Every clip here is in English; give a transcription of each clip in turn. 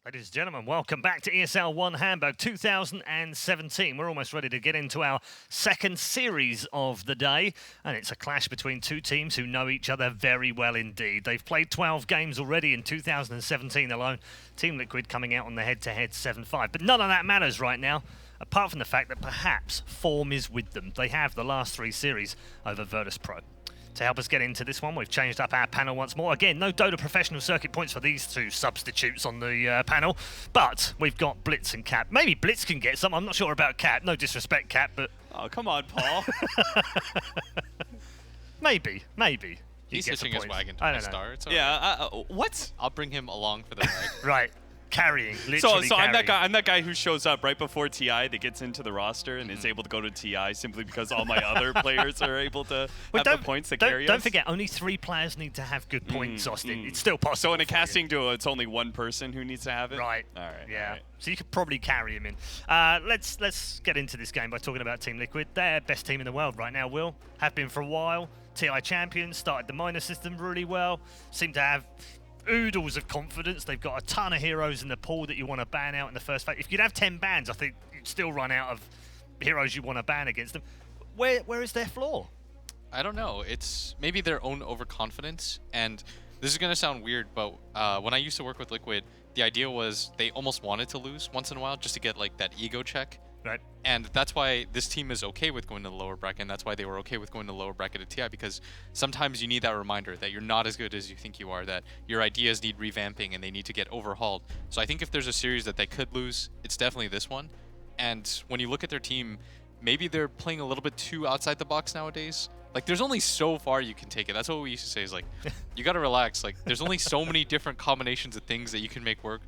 Ladies and gentlemen, welcome back to ESL One Hamburg 2017. We're almost ready to get into our second series of the day, and it's a clash between two teams who know each other very well indeed. They've played 12 games already in 2017 alone. Team Liquid coming out on the head-to-head 7-5, but none of that matters right now, apart from the fact that perhaps form is with them. They have the last three series over Virtus.pro. To help us get into this one, we've changed up our panel once more. Again, no Dota professional circuit points for these two substitutes on the panel, but we've got Blitz and Cap. Maybe Blitz can get some. I'm not sure about Cap. No disrespect, Cap, but... Oh, come on, Paul. maybe. He's hitching his wagon to I my don't know. star. It's all Yeah, right. what? I'll bring him along for the ride. Right. Carrying, So literally I'm that carrying. guy. I'm that guy who shows up right before TI that gets into the roster and is able to go to TI simply because all my other players are able to have the points that carry Don't us. forget, only 3 players need to have good points, Austin. It's still possible. So in a for you. casting duo, it's only one person who needs to have it. Right. All right. Yeah. All right. So you could probably carry him in. Let's get into this game by talking about Team Liquid. They're best team in the world right now, Will. Have been for a while. TI champions, started the minor system really well. Seem to have oodles of confidence. They've got a ton of heroes in the pool that you want to ban out in the first phase. If you'd have 10 bans, I think you'd still run out of heroes you want to ban against them. Where is their flaw? I don't know. It's maybe their own overconfidence. And this is going to sound weird, but when I used to work with Liquid, the idea was they almost wanted to lose once in a while just to get like that ego check. Right. And that's why this team is okay with going to the lower bracket, and that's why they were okay with going to the lower bracket at TI, because sometimes you need that reminder that you're not as good as you think you are, that your ideas need revamping and they need to get overhauled. So I think if there's a series that they could lose, it's definitely this one. And when you look at their team, maybe they're playing a little bit too outside the box nowadays. Like, there's only so far you can take it. That's what we used to say is, like, you got to relax. Like, there's only so many different combinations of things that you can make work,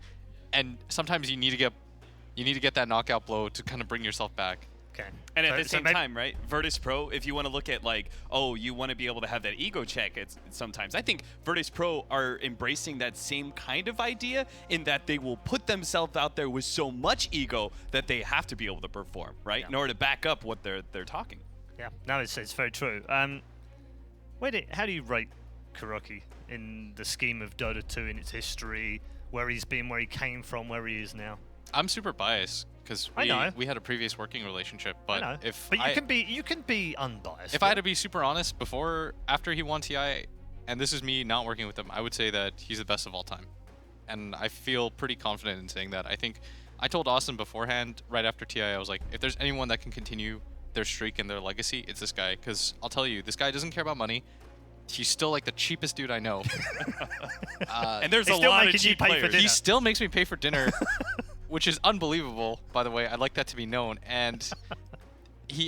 and sometimes you need to get that knockout blow to kind of bring yourself back. Okay. And at the same time, right, Virtus.pro, if you want to look at like, oh, you want to be able to have that ego check, it's sometimes. I think Virtus.pro are embracing that same kind of idea in that they will put themselves out there with so much ego that they have to be able to perform, right, Yeah. in order to back up what they're talking. Yeah, no, it's very true. How do you rate Kuroky in the scheme of Dota 2 in its history, where he's been, where he came from, where he is now? I'm super biased because we had a previous working relationship, but you can be unbiased. If I had to be super honest, after he won TI, and this is me not working with him, I would say that he's the best of all time, and I feel pretty confident in saying that. I think I told Austin beforehand, right after TI, I was like, if there's anyone that can continue their streak and their legacy, it's this guy, because I'll tell you, this guy doesn't care about money. He's still like the cheapest dude I know. And there's a lot of cheap players. He still makes me pay for dinner. Which is unbelievable, by the way. I'd like that to be known. And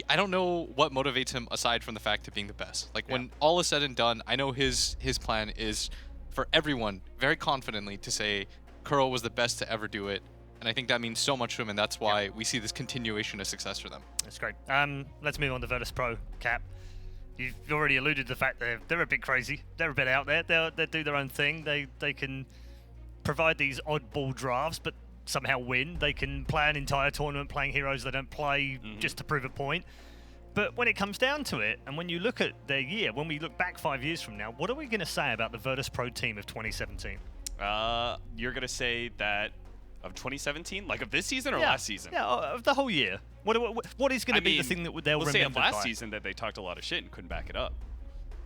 I don't know what motivates him aside from the fact of being the best. Like, when all is said and done, I know his plan is for everyone very confidently to say Kuro was the best to ever do it. And I think that means so much to him, and that's why we see this continuation of success for them. That's great. Let's move on to Virtus.pro, Cap. You've already alluded to the fact that they're a bit crazy. They're a bit out there. They do their own thing. They can provide these oddball drafts, but somehow win. They can play an entire tournament playing heroes they don't play just to prove a point. But when it comes down to it, and when you look at their year, when we look back 5 years from now, what are we going to say about the Virtus.pro team of 2017? You're going to say that of 2017? Like of this season or last season? Yeah, of the whole year. What is going to be the thing that they'll let's say of remember last season that they talked a lot of shit and couldn't back it up.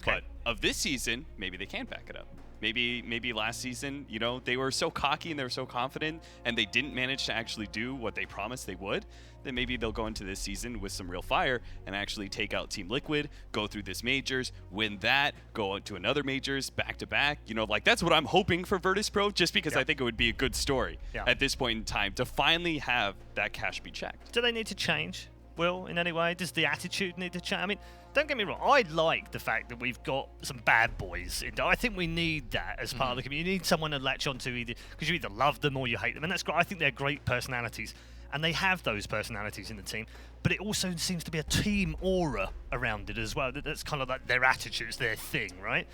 Okay. But of this season, maybe they can back it up. Maybe last season, you know, they were so cocky and they were so confident and they didn't manage to actually do what they promised they would, then maybe they'll go into this season with some real fire and actually take out Team Liquid, go through this majors, win that, go to another majors back to back. You know, like that's what I'm hoping for Virtus.pro, just because I think it would be a good story at this point in time to finally have that cash be checked. Do they need to change, Will, in any way? Does the attitude need to change? I mean, don't get me wrong, I like the fact that we've got some bad boys. I think we need that as part of the community. You need someone to latch onto, either because you either love them or you hate them, and that's great. I think they're great personalities, and they have those personalities in the team, but it also seems to be a team aura around it as well. That's kind of like their attitudes, their thing, right?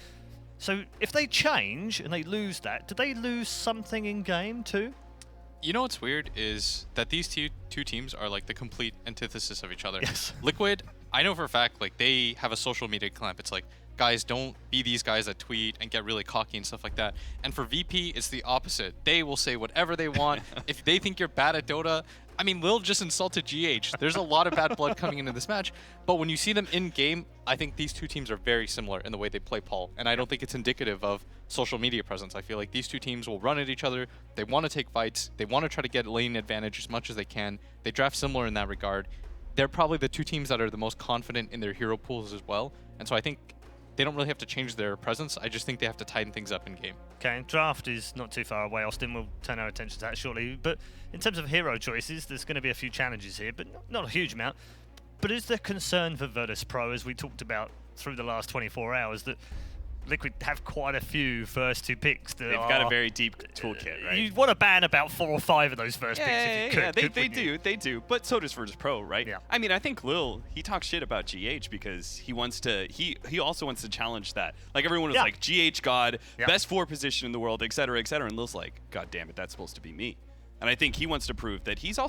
So if they change and they lose that, do they lose something in game too? You know what's weird is that these two teams are like the complete antithesis of each other. Yes. Liquid, I know for a fact, like, they have a social media clamp. It's like, guys, don't be these guys that tweet and get really cocky and stuff like that. And for VP, it's the opposite. They will say whatever they want. If they think you're bad at Dota, I mean, Lil just insulted GH. There's a lot of bad blood coming into this match, but when you see them in game, I think these two teams are very similar in the way they play Paul, and I don't think it's indicative of social media presence. I feel like these two teams will run at each other. They want to take fights. They want to try to get lane advantage as much as they can. They draft similar in that regard. They're probably the two teams that are the most confident in their hero pools as well, and so I think they don't really have to change their presence. I just think they have to tighten things up in game. Okay, draft is not too far away. Austin will turn our attention to that shortly. But in terms of hero choices, there's going to be a few challenges here, but not a huge amount. But is there concern for Virtus.pro, as we talked about through the last 24 hours, that Liquid have quite a few first two picks? They've got a very deep toolkit, right? You'd want to ban about 4 or 5 of those first picks if you could. They do. But so does Virtus.pro, right? Yeah. I mean, I think Lil, he talks shit about GH because he wants to. He also wants to challenge that. Like everyone was like GH God, best 4 position in the world, et cetera, et cetera. And Lil's like, God damn it, that's supposed to be me. And I think he wants to prove that he is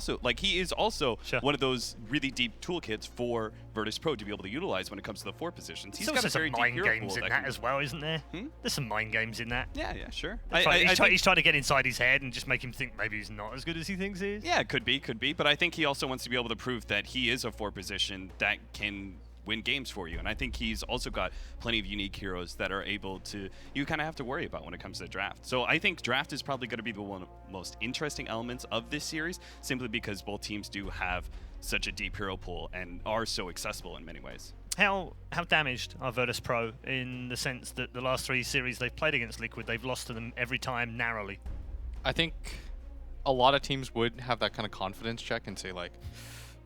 also one of those really deep toolkits for Virtus.pro to be able to utilize when it comes to the 4 positions. He's got a very deep mind hero games pool in that as well, isn't there? There's some mind games in that. Yeah, sure. He's trying to get inside his head and just make him think maybe he's not as good as he thinks he is. Yeah, could be. But I think he also wants to be able to prove that he is a 4 position that can win games for you. And I think he's also got plenty of unique heroes that are able to, you kind of have to worry about when it comes to draft. So I think draft is probably going to be the one of the most interesting elements of this series, simply because both teams do have such a deep hero pool and are so accessible in many ways. How damaged are Virtus.pro in the sense that the last 3 series they've played against Liquid, they've lost to them every time narrowly? I think a lot of teams would have that kind of confidence check and say like,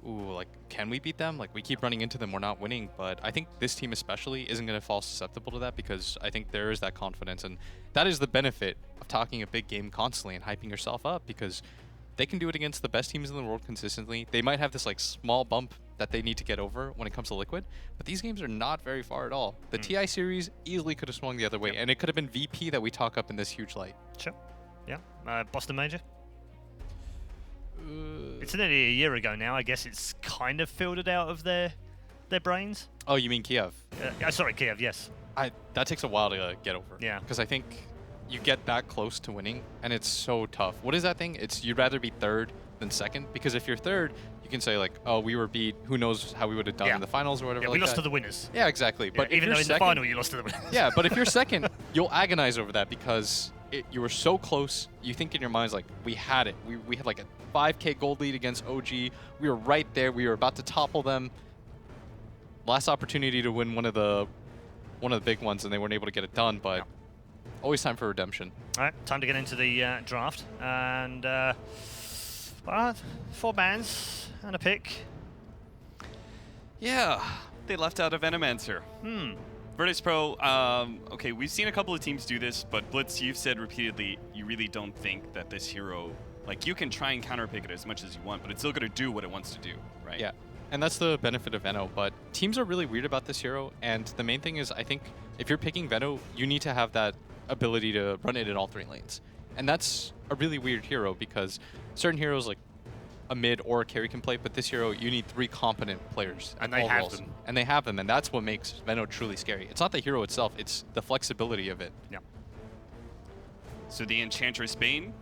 ooh, like, can we beat them? Like, we keep running into them, we're not winning. But I think this team especially isn't going to fall susceptible to that, because I think there is that confidence. And that is the benefit of talking a big game constantly and hyping yourself up, because they can do it against the best teams in the world consistently. They might have this, like, small bump that they need to get over when it comes to Liquid, but these games are not very far at all. The TI series easily could have swung the other way, and it could have been VP that we talk up in this huge light. Sure. Yeah. Boston Major? It's nearly a year ago now. I guess it's kind of filtered out of their brains. Oh, you mean Kiev? Sorry, Kiev, yes. That takes a while to get over. Yeah. Because I think you get that close to winning, and it's so tough. What is that thing? It's you'd rather be 3rd than 2nd, because if you're 3rd, you can say like, oh, we were beat. Who knows how we would have done in the finals or whatever. Yeah, we lost to the winners. Yeah, exactly. But even though in the final you lost to the winners. Yeah, but if you're 2nd, you'll agonize over that, because you were so close. You think in your minds like, we had it. We had like a 5K gold lead against OG. We were right there. We were about to topple them. Last opportunity to win one of the big ones, and they weren't able to get it done. But always time for redemption. All right, time to get into the draft. And 4 bans and a pick. Yeah, they left out a Venomancer. Virtus.pro, okay, we've seen a couple of teams do this, but Blitz, you've said repeatedly you really don't think that this hero, like, you can try and counterpick it as much as you want, but it's still going to do what it wants to do, right? Yeah, and that's the benefit of Veno, but teams are really weird about this hero, and the main thing is, I think, if you're picking Veno, you need to have that ability to run it in all 3 lanes. And that's a really weird hero, because certain heroes, like a mid or a carry can play, but this hero, you need 3 competent players. And they have them. And they have them, and that's what makes Veno truly scary. It's not the hero itself, it's the flexibility of it. Yeah. So the Enchantress Bane,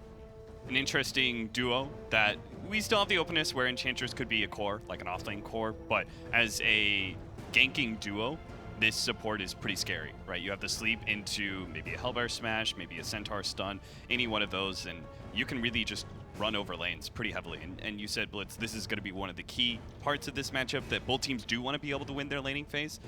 an interesting duo that we still have the openness where Enchantress could be a core, like an offlane core, but as a ganking duo, this support is pretty scary, right? You have to sleep into maybe a Hellbear Smash, maybe a Centaur Stun, any one of those, and you can really just run over lanes pretty heavily. And you said, Blitz, this is going to be one of the key parts of this matchup, that both teams do want to be able to win their laning phase.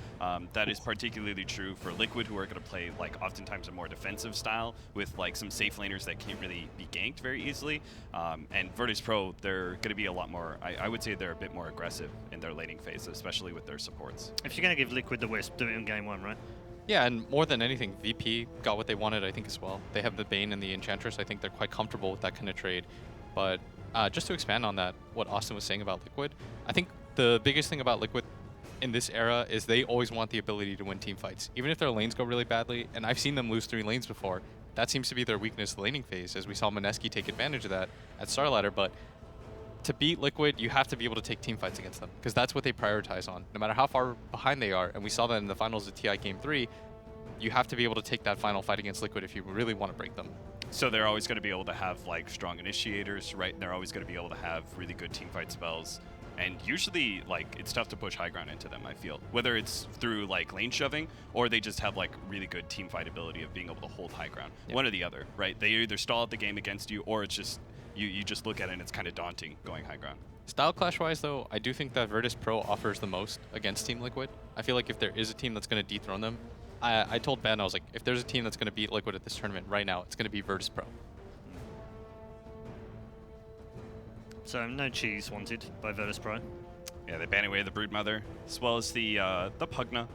That is particularly true for Liquid, who are going to play like oftentimes a more defensive style with like some safe laners that can't really be ganked very easily. And Virtus.pro, they're going to be a lot more, I would say they're a bit more aggressive in their laning phase, especially with their supports. If you're going to give Liquid the wisp, do it in game 1, right? Yeah, and more than anything, VP got what they wanted, I think, as well. They have the Bane and the Enchantress. I think they're quite comfortable with that kind of trade. But just to expand on that, what Austin was saying about Liquid, I think the biggest thing about Liquid in this era is they always want the ability to win team fights, even if their lanes go really badly. And I've seen them lose 3 lanes before. That seems to be their weakness, the laning phase, as we saw Mineski take advantage of that at Starladder. But to beat Liquid, you have to be able to take team fights against them, because that's what they prioritize on. No matter how far behind they are, and we saw that in the finals of TI Game 3, you have to be able to take that final fight against Liquid if you really want to break them. So they're always going to be able to have like strong initiators, right? And they're always going to be able to have really good team fight spells. And usually, like, it's tough to push high ground into them, I feel. Whether it's through, like, lane shoving, or they just have, like, really good team fight ability of being able to hold high ground. Yep. One or the other, right? They either stall out the game against you, or it's just, you just look at it and it's kind of daunting going high ground. Style clash-wise, though, I do think that Virtus.pro offers the most against Team Liquid. I feel like if there is a team that's going to dethrone them, I told Ben, I was like, if there's a team that's going to beat Liquid at this tournament right now, it's going to be Virtus.pro. So no cheese wanted by Virtus.pro. Yeah, they ban away the Broodmother, as well as the Pugna.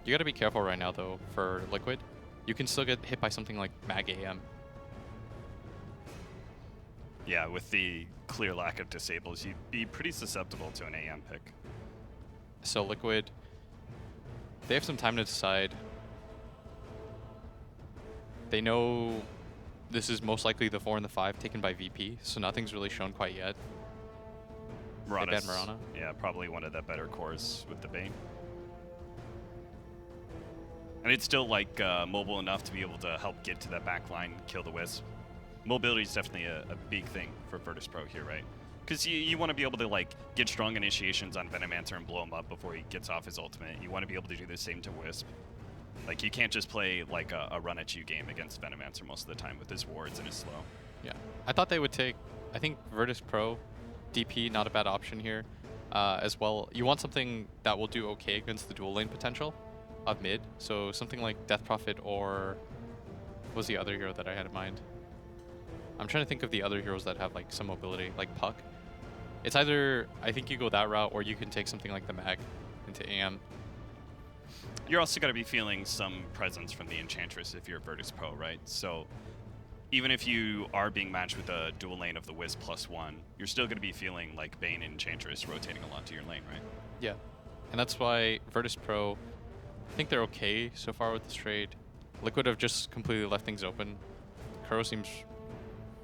You got to be careful right now, though, for Liquid. You can still get hit by something like Mag AM. Yeah, with the clear lack of disables, you'd be pretty susceptible to an AM pick. So Liquid, they have some time to decide. They know this is most likely the 4 and the 5 taken by VP, so nothing's really shown quite yet. Mirana's, Mirana. Yeah, probably one of the better cores with the Bane. And it's still like mobile enough to be able to help get to that back line, kill the Wisp. Mobility is definitely a big thing for Virtus.pro here, right? Because you want to be able to like get strong initiations on Venomancer and blow him up before he gets off his ultimate. You want to be able to do the same to Wisp. Like, you can't just play like a run-at-you game against Venomancer most of the time with his wards and his slow. Yeah, I thought they would take, I think Virtus.pro, DP, not a bad option here. As well, you want something that will do okay against the dual lane potential of mid. So something like Death Prophet, or what was the other hero that I had in mind? I'm trying to think of the other heroes that have like some mobility, like Puck. It's either, I think you go that route, or you can take something like the Mag into AM. You're also going to be feeling some presence from the Enchantress if you're Virtus.pro, right? So even if you are being matched with a dual lane of the Wisp +1, you're still going to be feeling like Bane and Enchantress rotating a lot to your lane, right? Yeah, and that's why Virtus.pro, I think they're okay so far with this trade. Liquid have just completely left things open. Kuro seems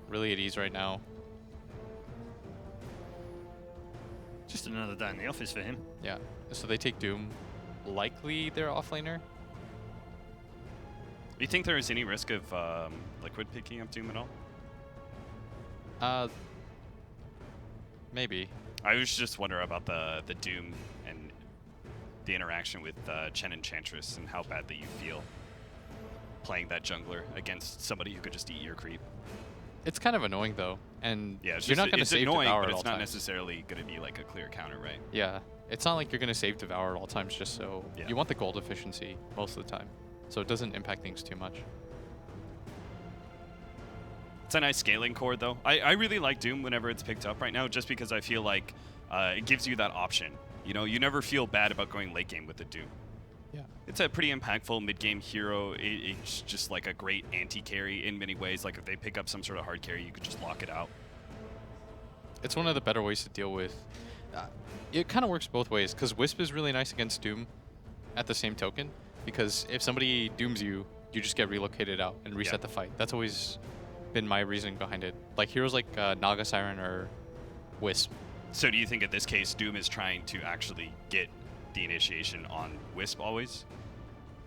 really at ease right now. Just another day in the office for him. Yeah, so they take Doom. Likely their offlaner. Do you think there is any risk of Liquid picking up Doom at all? Maybe. I was just wondering about the Doom and the interaction with Chen Enchantress and how badly you feel playing that jungler against somebody who could just eat your creep. It's kind of annoying though, and yeah, you're not going to save annoying, Devour but at all it's not times. necessarily going to be like a clear counter, right? Yeah, it's not like you're going to save Devour at all times just so... Yeah. You want the gold efficiency most of the time, so it doesn't impact things too much. It's a nice scaling core, though. I really like Doom whenever it's picked up right now, just because I feel like it gives you that option. You know, you never feel bad about going late game with the Doom. Yeah. It's a pretty impactful mid-game hero. It's just like a great anti-carry in many ways. Like if they pick up some sort of hard carry, you could just lock it out. It's one of the better ways to deal with... it kind of works both ways, because Wisp is really nice against Doom at the same token, because if somebody Dooms you, you just get relocated out and reset the fight. That's always been my reasoning behind it. Like heroes like Naga Siren or Wisp. So do you think in this case, Doom is trying to actually get the initiation on Wisp always?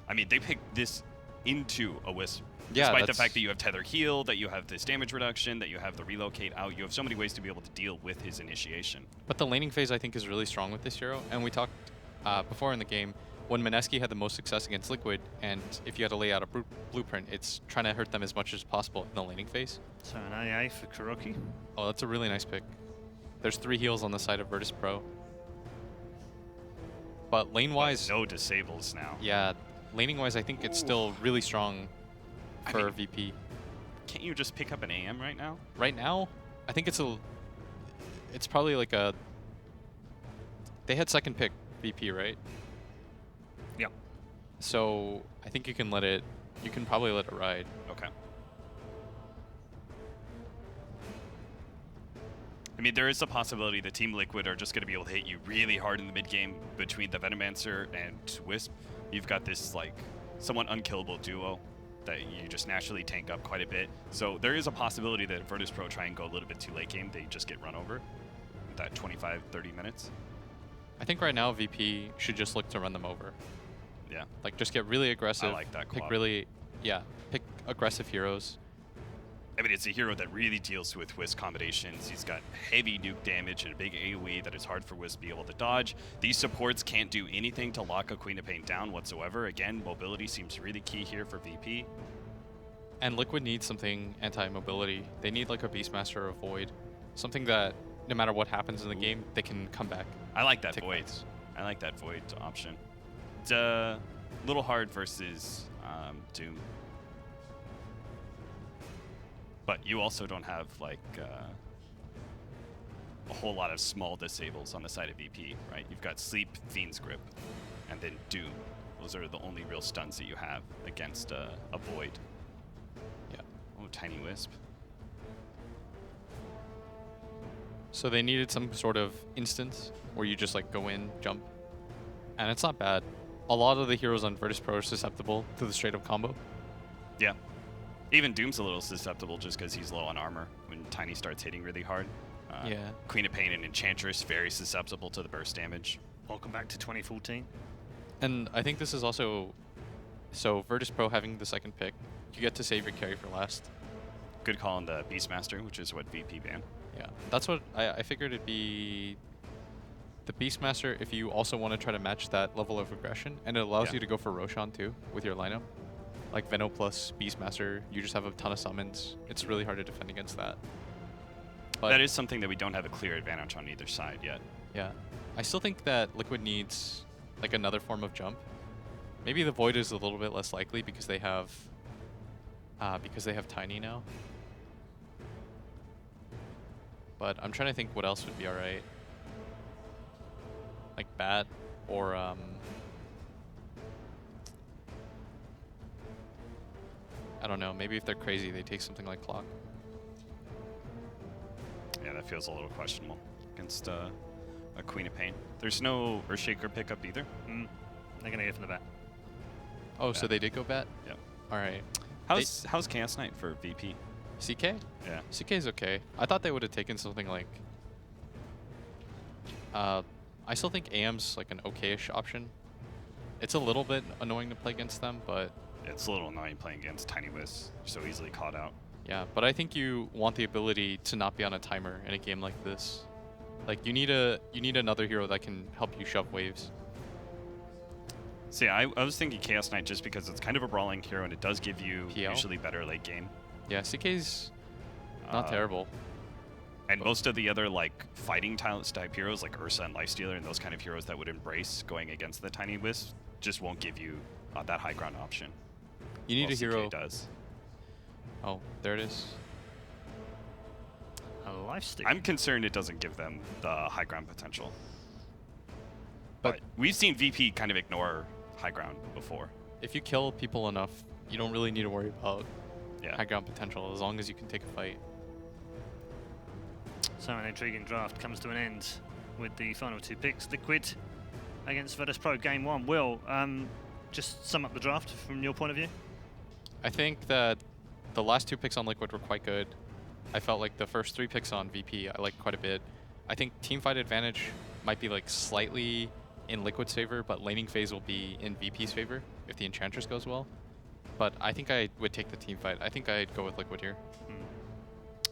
I mean, they picked this into a Wisp. Yeah, despite the fact that you have Tether Heal, that you have this damage reduction, that you have the relocate out, you have so many ways to be able to deal with his initiation. But the laning phase, I think, is really strong with this hero. And we talked before in the game, when Mineski had the most success against Liquid, and if you had to lay out a blueprint, it's trying to hurt them as much as possible in the laning phase. So an AA for Kuroky. Oh, that's a really nice pick. There's 3 heals on the side of Virtus.pro. But lane-wise... No disables now. Yeah, laning-wise, I think it's still really strong for VP. Can't you just pick up an AM right now? Right now, I think it's probably like a... They had second pick VP, right? Yep. So I think you can probably let it ride. Okay. I mean, there is a possibility that Team Liquid are just going to be able to hit you really hard in the mid game between the Venomancer and Wisp. You've got this like somewhat unkillable duo. that you just naturally tank up quite a bit. So there is a possibility that Virtus.pro try and go a little bit too late game. They just get run over with that 25, 30 minutes. I think right now VP should just look to run them over. Yeah. Like, just get really aggressive. I like that Pick co-op. pick aggressive heroes. I mean, it's a hero that really deals with Wisp combinations. He's got heavy nuke damage and a big AoE that is hard for Wisp to be able to dodge. These supports can't do anything to lock a Queen of Pain down whatsoever. Again, mobility seems really key here for VP. And Liquid needs something anti-mobility. They need like a Beastmaster or a Void. Something that, no matter what happens in the game, they can come back. I like that Take Void. points. I like that Void option. It's a little hard versus Doom. But you also don't have like a whole lot of small disables on the side of VP, right? You've got Sleep, Fiend's Grip, and then Doom. Those are the only real stuns that you have against a Void. Yeah. Oh, Tiny Wisp. So they needed some sort of instance where you just like go in, jump, and it's not bad. A lot of the heroes on Virtus.pro are susceptible to the straight up combo. Yeah. Even Doom's a little susceptible just because he's low on armor when Tiny starts hitting really hard. Yeah. Queen of Pain and Enchantress, very susceptible to the burst damage. Welcome back to 2014. And I think this is also, so Virtus.pro having the second pick, you get to save your carry for last. Good call on the Beastmaster, which is what VP banned. Yeah, that's what I figured it'd be. The Beastmaster, if you also want to try to match that level of aggression, and it allows Yeah. you to go for Roshan too with your lineup. Like Veno plus Beastmaster, you just have a ton of summons. It's really hard to defend against that. But That is something that we don't have a clear advantage on either side yet. yeah, I still think that Liquid needs like another form of jump. Maybe the Void is a little bit less likely because they have Tiny now. But I'm trying to think what else would be alright. Like Bat or I don't know, maybe if they're crazy they take something like Clock. Yeah, that feels a little questionable against a Queen of Pain. There's no Earthshaker pickup either. They're going to go from the back. Oh, so they did go Bat? Yep. Alright. How's Chaos Knight for VP? CK? Yeah. CK is okay. I thought they would have taken something like I still think AM's like an okay-ish option. It's a little bit annoying to play against them, but It's a little annoying playing against Tiny Wisp, so easily caught out. yeah, but I think you want the ability to not be on a timer in a game like this. Like you need another hero that can help you shove waves. See, I was thinking Chaos Knight just because it's kind of a brawling hero and it does give you PL? usually better late game. Yeah, CK's not terrible. And most of the other like fighting type heroes like Ursa and Lifestealer and those kind of heroes that would embrace going against the Tiny Wisp just won't give you that high ground option. You need Well, a hero. CK does. Oh, there it is. A lifesteal. I'm concerned it doesn't give them the high ground potential. But But we've seen VP kind of ignore high ground before. if you kill people enough, you don't really need to worry about Yeah. high ground potential as long as you can take a fight. So an intriguing draft comes to an end with the final two picks. Liquid against Virtus.pro game one. Will, just sum up the draft from your point of view. I think that the last two picks on Liquid were quite good. I felt like the first three picks on VP I liked quite a bit. I think team fight advantage might be like slightly in Liquid's favor, but laning phase will be in VP's favor if the Enchantress goes well. But I think I would take the team fight. I think I'd go with Liquid here.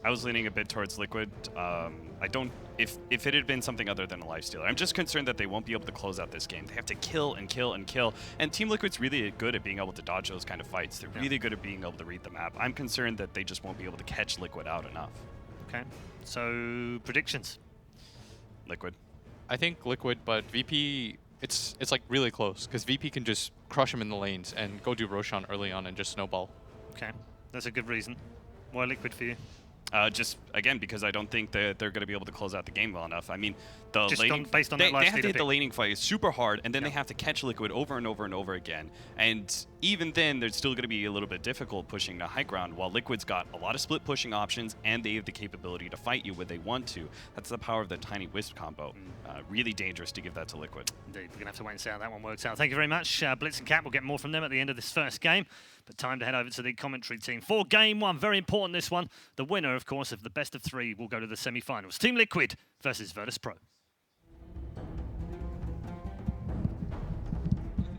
I was leaning a bit towards Liquid. I don't. If it had been something other than a Lifestealer, I'm just concerned that they won't be able to close out this game. They have to kill and kill and kill. And Team Liquid's really good at being able to dodge those kind of fights. They're really good at being able to read the map. I'm concerned that they just won't be able to catch Liquid out enough. Okay. So predictions. Liquid. I think Liquid, but VP, it's like really close because VP can just crush him in the lanes and go do Roshan early on and just snowball. Okay. That's a good reason. Why Liquid for you? Just again because I don't think that they're going to be able to close out the game well enough. I mean, the Just laning based on they, that life they have to stealer hit the pick. laning fight super hard, and then they have to catch Liquid over and over and over again. And even then, they're still going to be a little bit difficult pushing the high ground. While Liquid's got a lot of split pushing options, and they have the capability to fight you when they want to. That's the power of the Tiny Wisp combo. Really dangerous to give that to Liquid. Indeed, we're going to have to wait and see how that one works out. Thank you very much, Blitz and Cap. We'll get more from them at the end of this first game. But time to head over to the commentary team for game one. Very important, this one. The winner, of course, of the best of three will go to the semi-finals. Team Liquid versus Virtus.pro.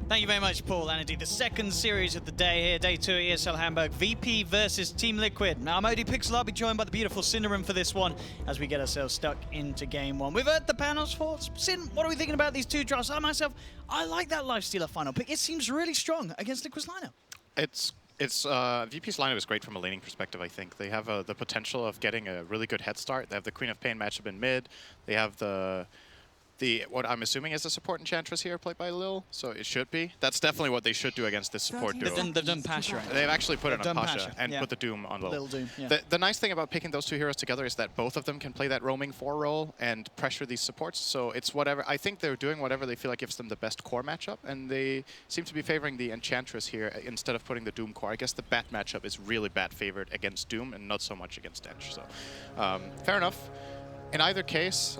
Thank you very much, Paul. And indeed, the second series of the day here, day 2 at ESL Hamburg, VP versus Team Liquid. Now, Modi Pixel, I'll be joined by the beautiful Cinderin for this one as we get ourselves stuck into game one. We've heard the panel's thoughts. Sin, what are we thinking about these two drafts? I like that Lifestealer final pick. It seems really strong against Liquid's lineup. VP's lineup is great from a laning perspective, I think. They have the potential of getting a really good head start. They have the Queen of Pain matchup in mid. They have what I'm assuming is the support Enchantress here, played by Lil, so it should be. That's definitely what they should do against this support duo. They've done Pasha, right? They've actually put it on Pasha Pasha, and yeah. put the Doom on Lil. Lil Doom, yeah. The nice thing about picking those two heroes together is that both of them can play that roaming 4 role and pressure these supports, so it's whatever. I think they're doing whatever they feel like gives them the best core matchup, and they seem to be favoring the Enchantress here instead of putting the Doom core. I guess the Bat matchup is really Bat favored against Doom and not so much against Ench, so fair enough. In either case,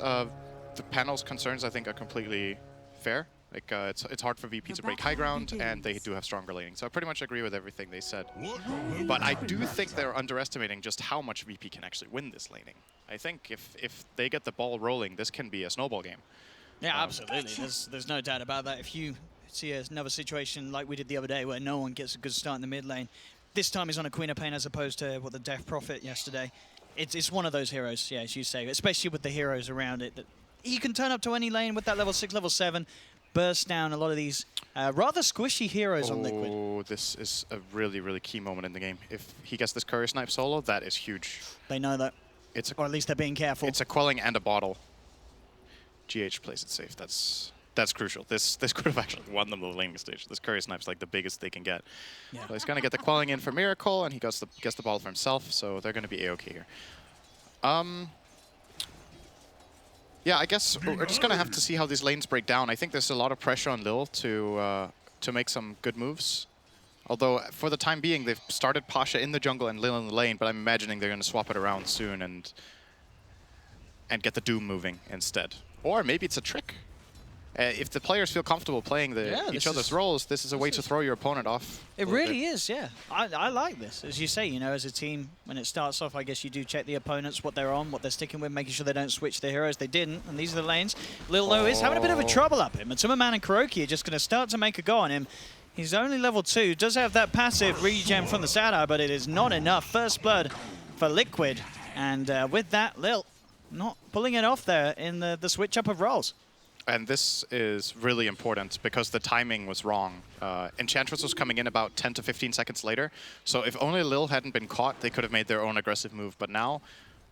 the panel's concerns, I think, are completely fair. Like, it's hard for VP to break high ground, and they do have stronger laning. So I pretty much agree with everything they said. But I do think they're underestimating just how much VP can actually win this laning. I think if they get the ball rolling, this can be a snowball game. Yeah, absolutely. There's no doubt about that. If you see another situation like we did the other day where no one gets a good start in the mid lane, this time he's on a Queen of Pain as opposed to the Death Prophet yesterday. It's one of those heroes, yeah, as you say, especially with the heroes around it. That you can turn up to any lane with that level 6, level 7, burst down a lot of these rather squishy heroes on Liquid. Oh, this is a really, really key moment in the game. If he gets this Courier Snipe solo, that is huge. They know that, or at least they're being careful. It's a quelling and a bottle. GH plays it safe. That's crucial. This could have actually won them the laning stage. This Courier Snipe's like the biggest they can get. Yeah. So he's gonna get the quelling in for Miracle, and he gets the bottle for himself. So they're gonna be A-okay here. Yeah, I guess we're just gonna have to see how these lanes break down. I think there's a lot of pressure on Lil to make some good moves. Although for the time being, they've started Pasha in the jungle and Lil in the lane, but I'm imagining they're gonna swap it around soon and get the Doom moving instead. Or maybe it's a trick. If the players feel comfortable playing each other's roles, this is a way to throw your opponent off. It really is, yeah. I like this. As you say, you know, as a team, when it starts off, I guess you do check the opponents, what they're on, what they're sticking with, making sure they don't switch their heroes. They didn't, and these are the lanes. Lil Lo is having a bit of a trouble up him, and Tummerman and Kuroky are just going to start to make a go on him. He's only level 2, does have that passive regen from the Sada, but it is not enough. First blood for Liquid, and with that, Lil not pulling it off there in the switch up of roles. And this is really important because the timing was wrong. Enchantress was coming in about 10 to 15 seconds later. So if only Lil hadn't been caught, they could have made their own aggressive move. But now,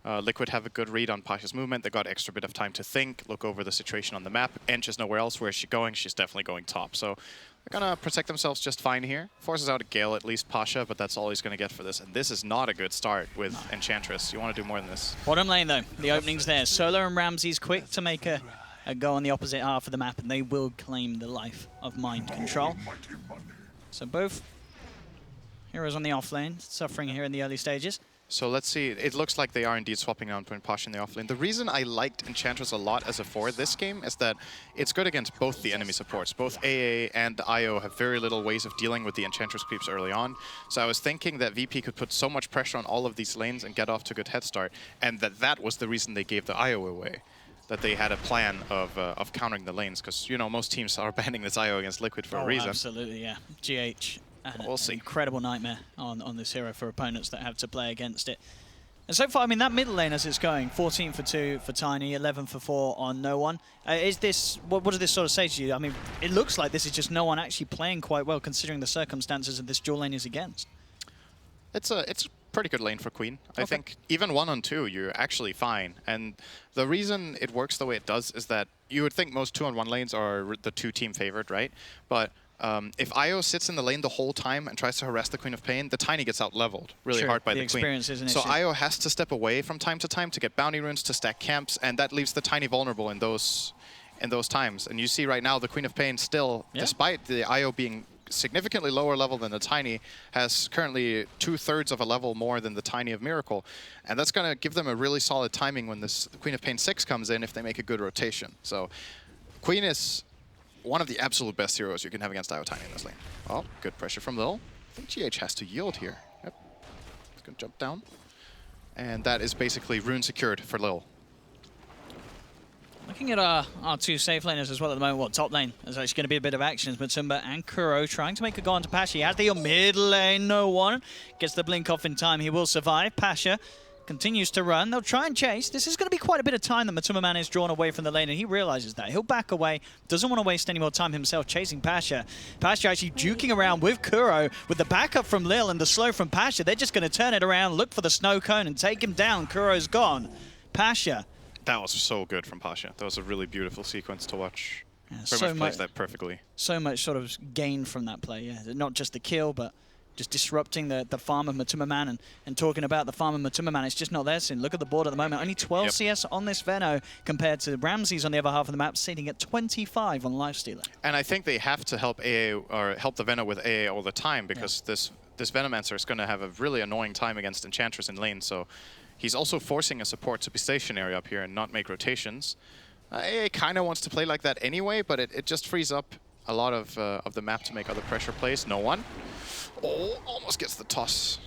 Liquid have a good read on Pasha's movement. They got extra bit of time to think, look over the situation on the map. Ench is nowhere else. Where is she going? She's definitely going top. So they're going to protect themselves just fine here. Forces out a Gale, at least Pasha, but that's all he's going to get for this. And this is not a good start with Enchantress. You want to do more than this. Bottom lane, though. The opening's there. Solo and Ramsey's quick to make a go on the opposite half of the map, and they will claim the life of mind control. So both heroes on the off lane, suffering here in the early stages. So let's see. It looks like they are indeed swapping down between Pasha and the offlane. The reason I liked Enchantress a lot as a forward this game is that it's good against both the enemy supports. Both AA and IO have very little ways of dealing with the Enchantress creeps early on. So I was thinking that VP could put so much pressure on all of these lanes and get off to a good head start, and that was the reason they gave the IO away. That they had a plan of countering the lanes, because you know most teams are banning this IO against Liquid for a reason. Absolutely, yeah. GH, we'll see. An incredible nightmare on this hero for opponents that have to play against it. And so far, I mean, that middle lane as it's going, 14 for 2 for Tiny, 11 for 4 on No One. Is this what does this sort of say to you? I mean, it looks like this is just No One actually playing quite well considering the circumstances of this dual lane is against. It's pretty good lane for Queen. I think even 1-on-2, you're actually fine. And the reason it works the way it does is that you would think most 2-on-1 lanes are the 2-team favorite, right? But if IO sits in the lane the whole time and tries to harass the Queen of Pain, the Tiny gets out-leveled really hard by the Queen. Experience is an so issue. IO has to step away from time to time to get bounty runes, to stack camps, and that leaves the Tiny vulnerable in those times. And you see right now the Queen of Pain still, despite the IO being significantly lower level than the Tiny, has currently 2/3 of a level more than the Tiny of Miracle. And that's going to give them a really solid timing when this Queen of Pain 6 comes in if they make a good rotation. So Queen is one of the absolute best heroes you can have against IO Tiny in this lane. Oh, good pressure from Lil. I think GH has to yield here. Yep. He's going to jump down. And that is basically rune secured for Lil. Looking at our two safe laners as well at the moment. Well, top lane, there's actually going to be a bit of action. Matumba and Kuro trying to make a go onto Pasha. He has the mid lane, no one. Gets the blink off in time, he will survive. Pasha continues to run. They'll try and chase. This is going to be quite a bit of time that Matumba Man is drawn away from the lane, and he realizes that. He'll back away, doesn't want to waste any more time himself chasing Pasha. Pasha actually juking around with Kuro, with the backup from Lil and the slow from Pasha. They're just going to turn it around, look for the snow cone, and take him down. Kuro's gone. Pasha. That was so good from Pasha. That was a really beautiful sequence to watch. Yeah, Very much plays that perfectly. So much sort of gain from that play, yeah. Not just the kill, but just disrupting the farm of Matumba Man. And talking about the farm of Matumba Man, it's just not there soon. Look at the board at the moment. Only 12 CS on this Veno compared to Ramses on the other half of the map, sitting at 25 on Lifestealer. And I think they have to help AA or help the Veno with AA all the time, because this Venomancer is going to have a really annoying time against Enchantress in lane. So he's also forcing a support to be stationary up here and not make rotations. AA kind of wants to play like that anyway, but it just frees up a lot of the map to make other pressure plays. No one. Oh, almost gets the toss.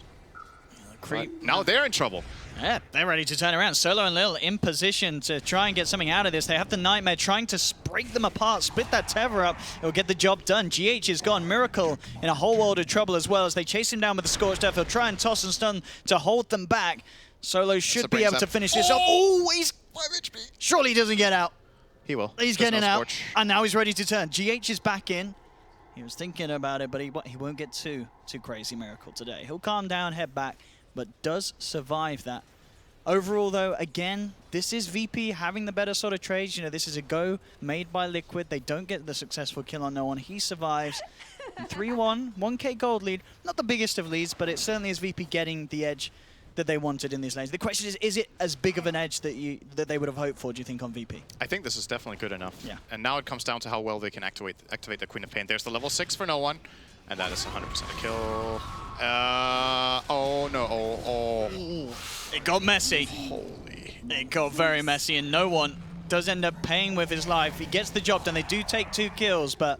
Creep. Now they're in trouble. Yeah, they're ready to turn around. Solo and Lil in position to try and get something out of this. They have the Nightmare trying to break them apart, split that tether up. It'll get the job done. GH is gone. Miracle in a whole world of trouble as well as they chase him down with the Scorched Earth. He'll try and toss and stun to hold them back. Solo should be able to finish this off. Oh, he's 5 HP. Surely he doesn't get out. He will. He's getting out. And now he's ready to turn. GH is back in. He was thinking about it, but he won't get too crazy Miracle today. He'll calm down, head back, but does survive that. Overall, though, again, this is VP having the better sort of trades. You know, this is a go made by Liquid. They don't get the successful kill on no one. He survives. 3-1, 1k gold lead. Not the biggest of leads, but it certainly is VP getting the edge that they wanted in these lanes. The question is it as big of an edge that they would have hoped for, do you think, on VP? I think this is definitely good enough. Yeah. And now it comes down to how well they can activate the Queen of Pain. There's the level 6 for no one, and that is 100% a kill. Oh no, oh. It got messy. Holy. It got very messy, and no one does end up paying with his life. He gets the job done. They do take 2 kills, but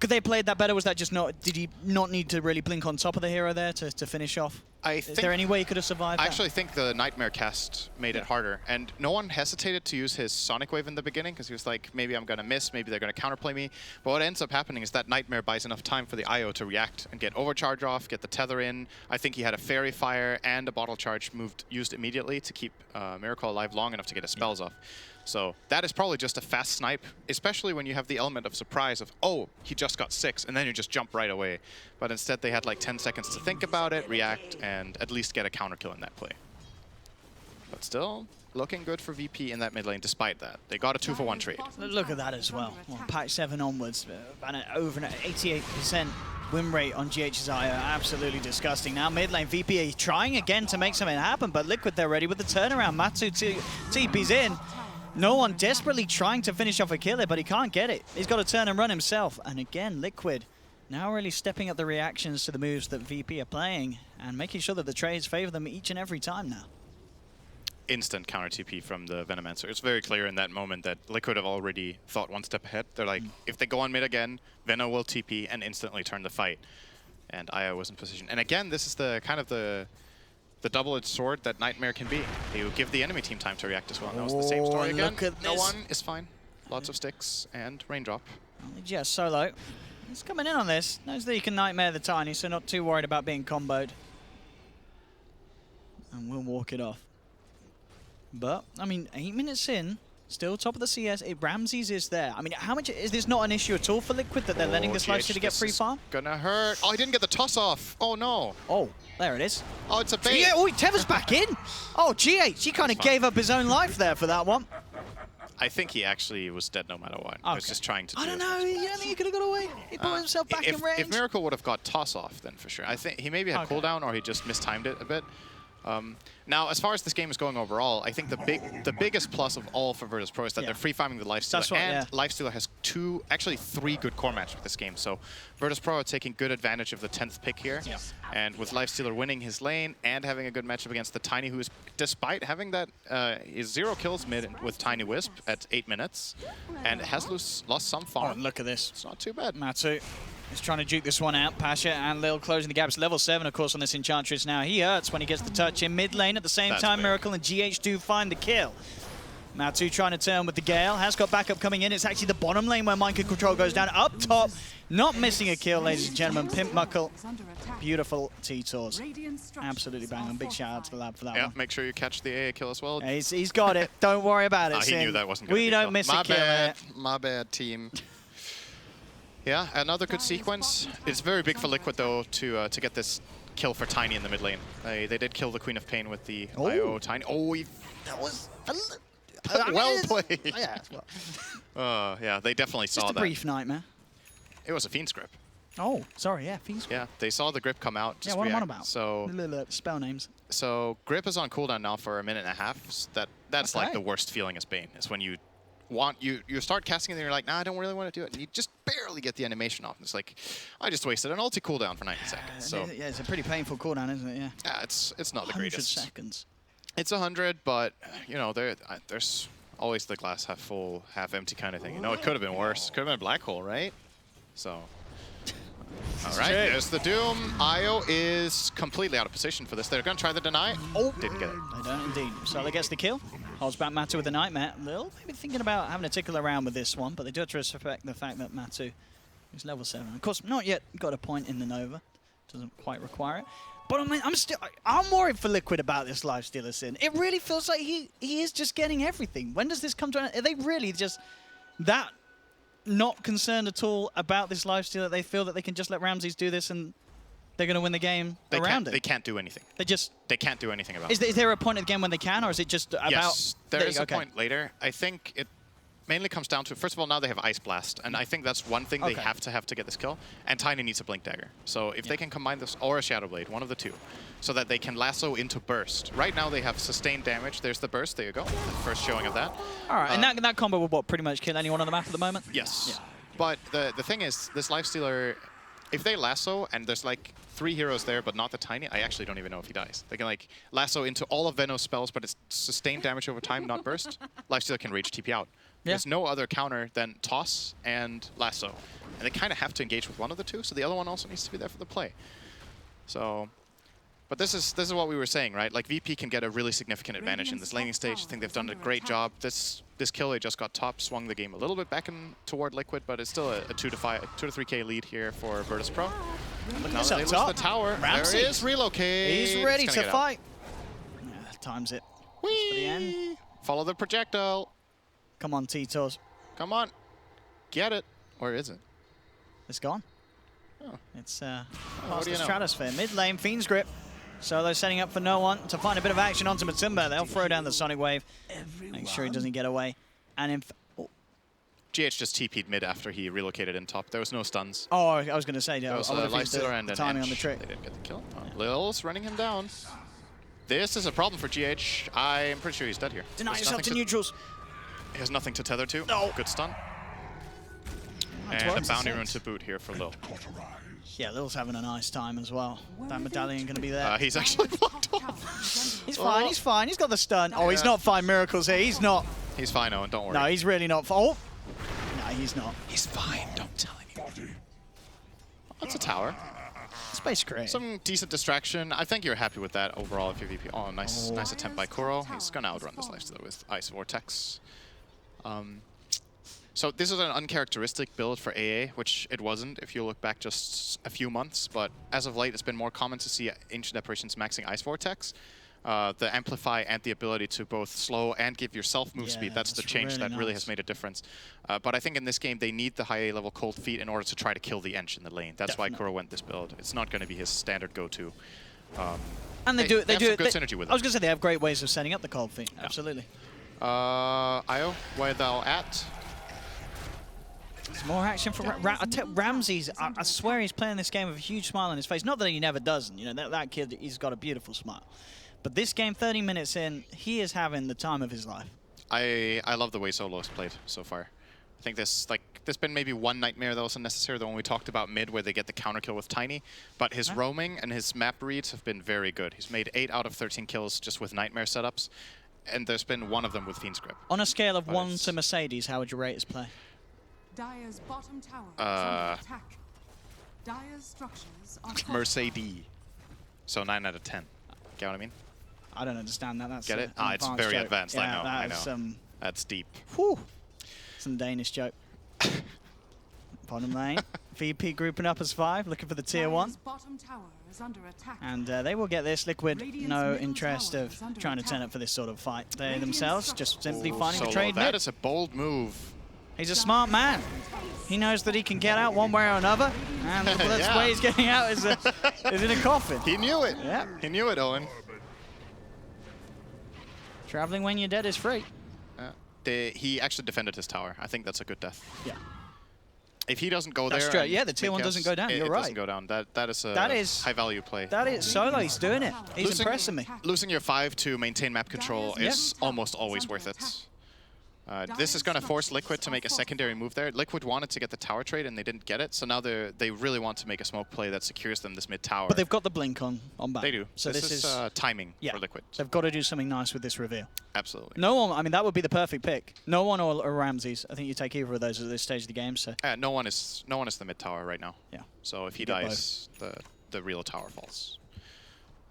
could they have played that better? Was that just not, did he not need to really blink on top of the hero there to finish off? Is there any way he could have survived I that? actually think the Nightmare cast made it harder, and no one hesitated to use his Sonic Wave in the beginning because he was like, maybe I'm going to miss, maybe they're going to counterplay me. But what ends up happening is that Nightmare buys enough time for the IO to react and get overcharge off, get the tether in. I think he had a Fairy Fire and a Bottle Charge used immediately to keep Miracle alive long enough to get his spells off. So that is probably just a fast snipe, especially when you have the element of surprise of, oh, he just got 6, and then you just jump right away. But instead they had like 10 seconds to think about it, react, and at least get a counter kill in that play. But still, looking good for VP in that mid lane despite that. They got a 2-for-1 trade. Look at that as well. Patch 7 onwards, and over an 88% win rate on GH's IO. Absolutely disgusting. Now mid lane, VP trying again to make something happen, but Liquid, they're ready with the turnaround. Matsu TP's in. No one desperately trying to finish off a killer, but he can't get it. He's got to turn and run himself. And again, Liquid now really stepping up the reactions to the moves that VP are playing and making sure that the trades favor them each and every time now. Instant counter TP from the Venomancer. It's very clear in that moment that Liquid have already thought one step ahead. They're like, if they go on mid again, Veno will TP and instantly turn the fight. And IO was in position. And again, this is the kind of the double-edged sword that Nightmare can be. They will give the enemy team time to react as well. That was the same story again. Look at no this. one is fine. Lots of sticks and raindrop. Yeah, Solo. He's coming in on this. Knows that he can Nightmare the Tiny, so not too worried about being comboed. And we'll walk it off. But, I mean, 8 minutes in, still top of the CS. Ramses is there. I mean, how much is this not an issue at all for Liquid that they're letting this Lifestealer get free farm? Gonna hurt. Oh, he didn't get the toss off. Oh no. Oh, there it is. Oh, it's a bait. Oh, Teva's back in. Oh, GH, he kind of gave up his own life there for that one. I think he actually was dead no matter what. He was just trying to do I don't it. know. You don't think he could have got away? He put himself back in range. If Miracle would have got toss off, then for sure. I think he maybe had cooldown or he just mistimed it a bit. Now, as far as this game is going overall, I think the biggest plus of all for Virtus.pro is that they're free farming the Lifestealer, and Lifestealer has actually three good core matches with this game. So Virtus.pro are taking good advantage of the 10th pick here, and with Lifestealer winning his lane and having a good matchup against the Tiny, who is, despite having that, is 0 kills mid with Tiny Wisp at 8 minutes, and has lost some farm. Oh, look at this. It's not too bad. Matsu is trying to juke this one out. Pasha and Lil closing the gaps. Level 7, of course, on this Enchantress now. He hurts when he gets the touch in mid lane. At the same time, Miracle and GH do find the kill. Matsu trying to turn with the Gale. Has got backup coming in. It's actually the bottom lane where Mind Control goes down. Up top, not missing a kill, ladies and gentlemen. Pimp Muckle. Beautiful T-Tors. Absolutely bang on. Big shout out to the lab for that one. Make sure you catch the AA kill as well. Yeah, he's got it. Don't worry about it, He knew that wasn't going to be We don't miss a kill. My bad, team. Yeah, another good sequence. It's very big for Liquid, though, to get this kill for Tiny in the mid lane. They did kill the Queen of Pain with the IO Tiny. Oh, that was well played. Yeah, well. Yeah, they definitely saw that. Just a brief nightmare. It was a Fiend's Grip. Oh, sorry, yeah, Fiend's Grip. Yeah, they saw the grip come out. Yeah, what am I on about? So spell names. So Grip is on cooldown now for a minute and a half. So that's like the worst feeling as Bane. Is when you start casting it and you're like, nah, I don't really want to do it. And you just barely get the animation off. And it's like, I just wasted an ulti cooldown for 90 seconds. So yeah, it's a pretty painful cooldown, isn't it? Yeah. Yeah, it's not the greatest. 100 seconds. It's 100, but you know, there's always the glass half full, half empty kind of thing. You know, it could have been worse. Could have been a black hole, right? So. All right, there's the Doom. Io is completely out of position for this. They're going to try the deny. Oh, didn't get it. They don't indeed. Solar gets the kill. Holds back Matu with the Nightmare. Lil maybe thinking about having to tickle around with this one, but they do have to respect the fact that Matu is level 7. Of course, not yet got a point in the Nova. Doesn't quite require it. But I mean, I'm worried for Liquid about this Lifestealer Sin. It really feels like he is just getting everything. When does this come to an end? Are they really just that not concerned at all about this Lifestealer? They feel that they can just let Ramses do this and they're going to win the game around it. They can't do anything. They can't do anything about it. Is there a point of the game when they can, or is it just about... Yes, there is a point later. I think it mainly comes down to, first of all, now they have Ice Blast, and I think that's one thing they have to get this kill. And Tiny needs a Blink Dagger. So if they can combine this, or a Shadow Blade, one of the two, so that they can lasso into Burst. Right now they have sustained damage. There's the Burst. There you go. The first showing of that. All right, and that combo will pretty much kill anyone on the map at the moment? Yes. Yeah. But the thing is, this Lifestealer, if they lasso, and there's like 3 heroes there, but not the Tiny, I actually don't even know if he dies. They can like lasso into all of Venom's spells, but it's sustained damage over time, not burst. Lifestealer can rage TP out. There's no other counter than toss and lasso. And they kind of have to engage with one of the two, so the other one also needs to be there for the play. So, but this is what we were saying, right? Like VP can get a really significant advantage in this laning stage. I think they've done a great job. This kill they just got top, swung the game a little bit back toward Liquid, but it's still a 2 to 3K lead here for Virtus.pro. But now they lose the tower. Ramses. There is relocate. He's ready to fight. Yeah, times it. Whee! For the end. Follow the projectile. Come on, T-Tos. Come on. Get it. Or is it? It's gone. Oh. It's past the stratosphere. Mid lane, Fiend's Grip. Solo setting up for no one to find a bit of action onto Matumba. They'll throw down the Sonic Wave. Make sure he doesn't get away. And GH just TP'd mid after he relocated in top. There was no stuns. Oh, I was going to say, there was a Lifestealer and the timing on the trick. They didn't get the kill. Oh, Lil's running him down. This is a problem for GH. I'm pretty sure he's dead here. Deny yourself to neutrals. He has nothing to tether to. No. Good stun. And a bounty rune to boot here for Lil. Yeah, Lil's having a nice time as well. That medallion going to be there. He's actually blocked off. He's fine, he's fine. He's got the stun. Oh, he's not fine. Miracles here. He's not. He's fine, Owen. Don't worry. No, he's really not. Oh. No, he's not. He's fine. Don't tell anybody. That's a tower. Space Crate. Some decent distraction. I think you're happy with that overall if you're VP. Oh, nice attempt by Kuro. He's going to outrun this Lifestealer with Ice Vortex. So this is an uncharacteristic build for AA, which it wasn't if you look back just a few months, but as of late it's been more common to see Ancient Apparitions maxing Ice Vortex. The Amplify and the ability to both slow and give yourself move speed, that's the change that really has made a difference. But I think in this game they need the high A level Cold Feet in order to try to kill the Ench in the lane. That's why Kuro went this build. It's not going to be his standard go-to. And they do it. They have some good synergy with it. I was going to say they have great ways of setting up the Cold Feet. Absolutely. Io, where thou at? There's more action for Ramses. I swear he's playing this game with a huge smile on his face. Not that he never doesn't. You know, that kid, he's got a beautiful smile. But this game, 30 minutes in, he is having the time of his life. I love the way Solo's played so far. I think there's been maybe one nightmare that was unnecessary, the one we talked about mid, where they get the counter kill with Tiny. But his roaming and his map reads have been very good. He's made 8 out of 13 kills just with nightmare setups, and there's been one of them with Fiend's Grip. On a scale of 1 to Mercedes, how would you rate his play? Dire's bottom tower is under attack. Dire's structures are Mercedes. So 9 out of 10. Get what I mean? I don't understand that. That's Get it? an It's advanced very joke. advanced. Yeah, I know. That's deep. Whew. Some Danish joke. Bottom lane. VP grouping up as 5, looking for the tier 1. bottom tower is under attack. And they will get this. Liquid, no interest of trying to turn up for this sort of fight. They themselves just simply finding the Solo, trade that mid. is a bold move. He's a smart man. He knows that he can get out one way or another. And the Yeah. way he's getting out is in a coffin. He knew it. Yeah. He knew it, Owen. Traveling when you're dead is free. He actually defended his tower. I think that's a good death. Yeah. If he doesn't go That's there, true. and Yeah, the tier 1 because doesn't go down. It You're right. doesn't go down. That is a That is- high value play. That is Solo. He's doing it. He's impressing me. Losing your 5 to maintain map control is almost always worth it. This is going to force Liquid to make a secondary move there. Liquid wanted to get the tower trade and they didn't get it, so now they really want to make a smoke play that secures them this mid tower. But they've got the blink on back. They do. So this is timing yeah, for Liquid. They've got to do something nice with this reveal. Absolutely. No one, I mean, that would be the perfect pick. No one or Ramses. I think you take either of those at this stage of the game. So No one is the mid tower right now. yeah. So if he get dies, the real tower falls.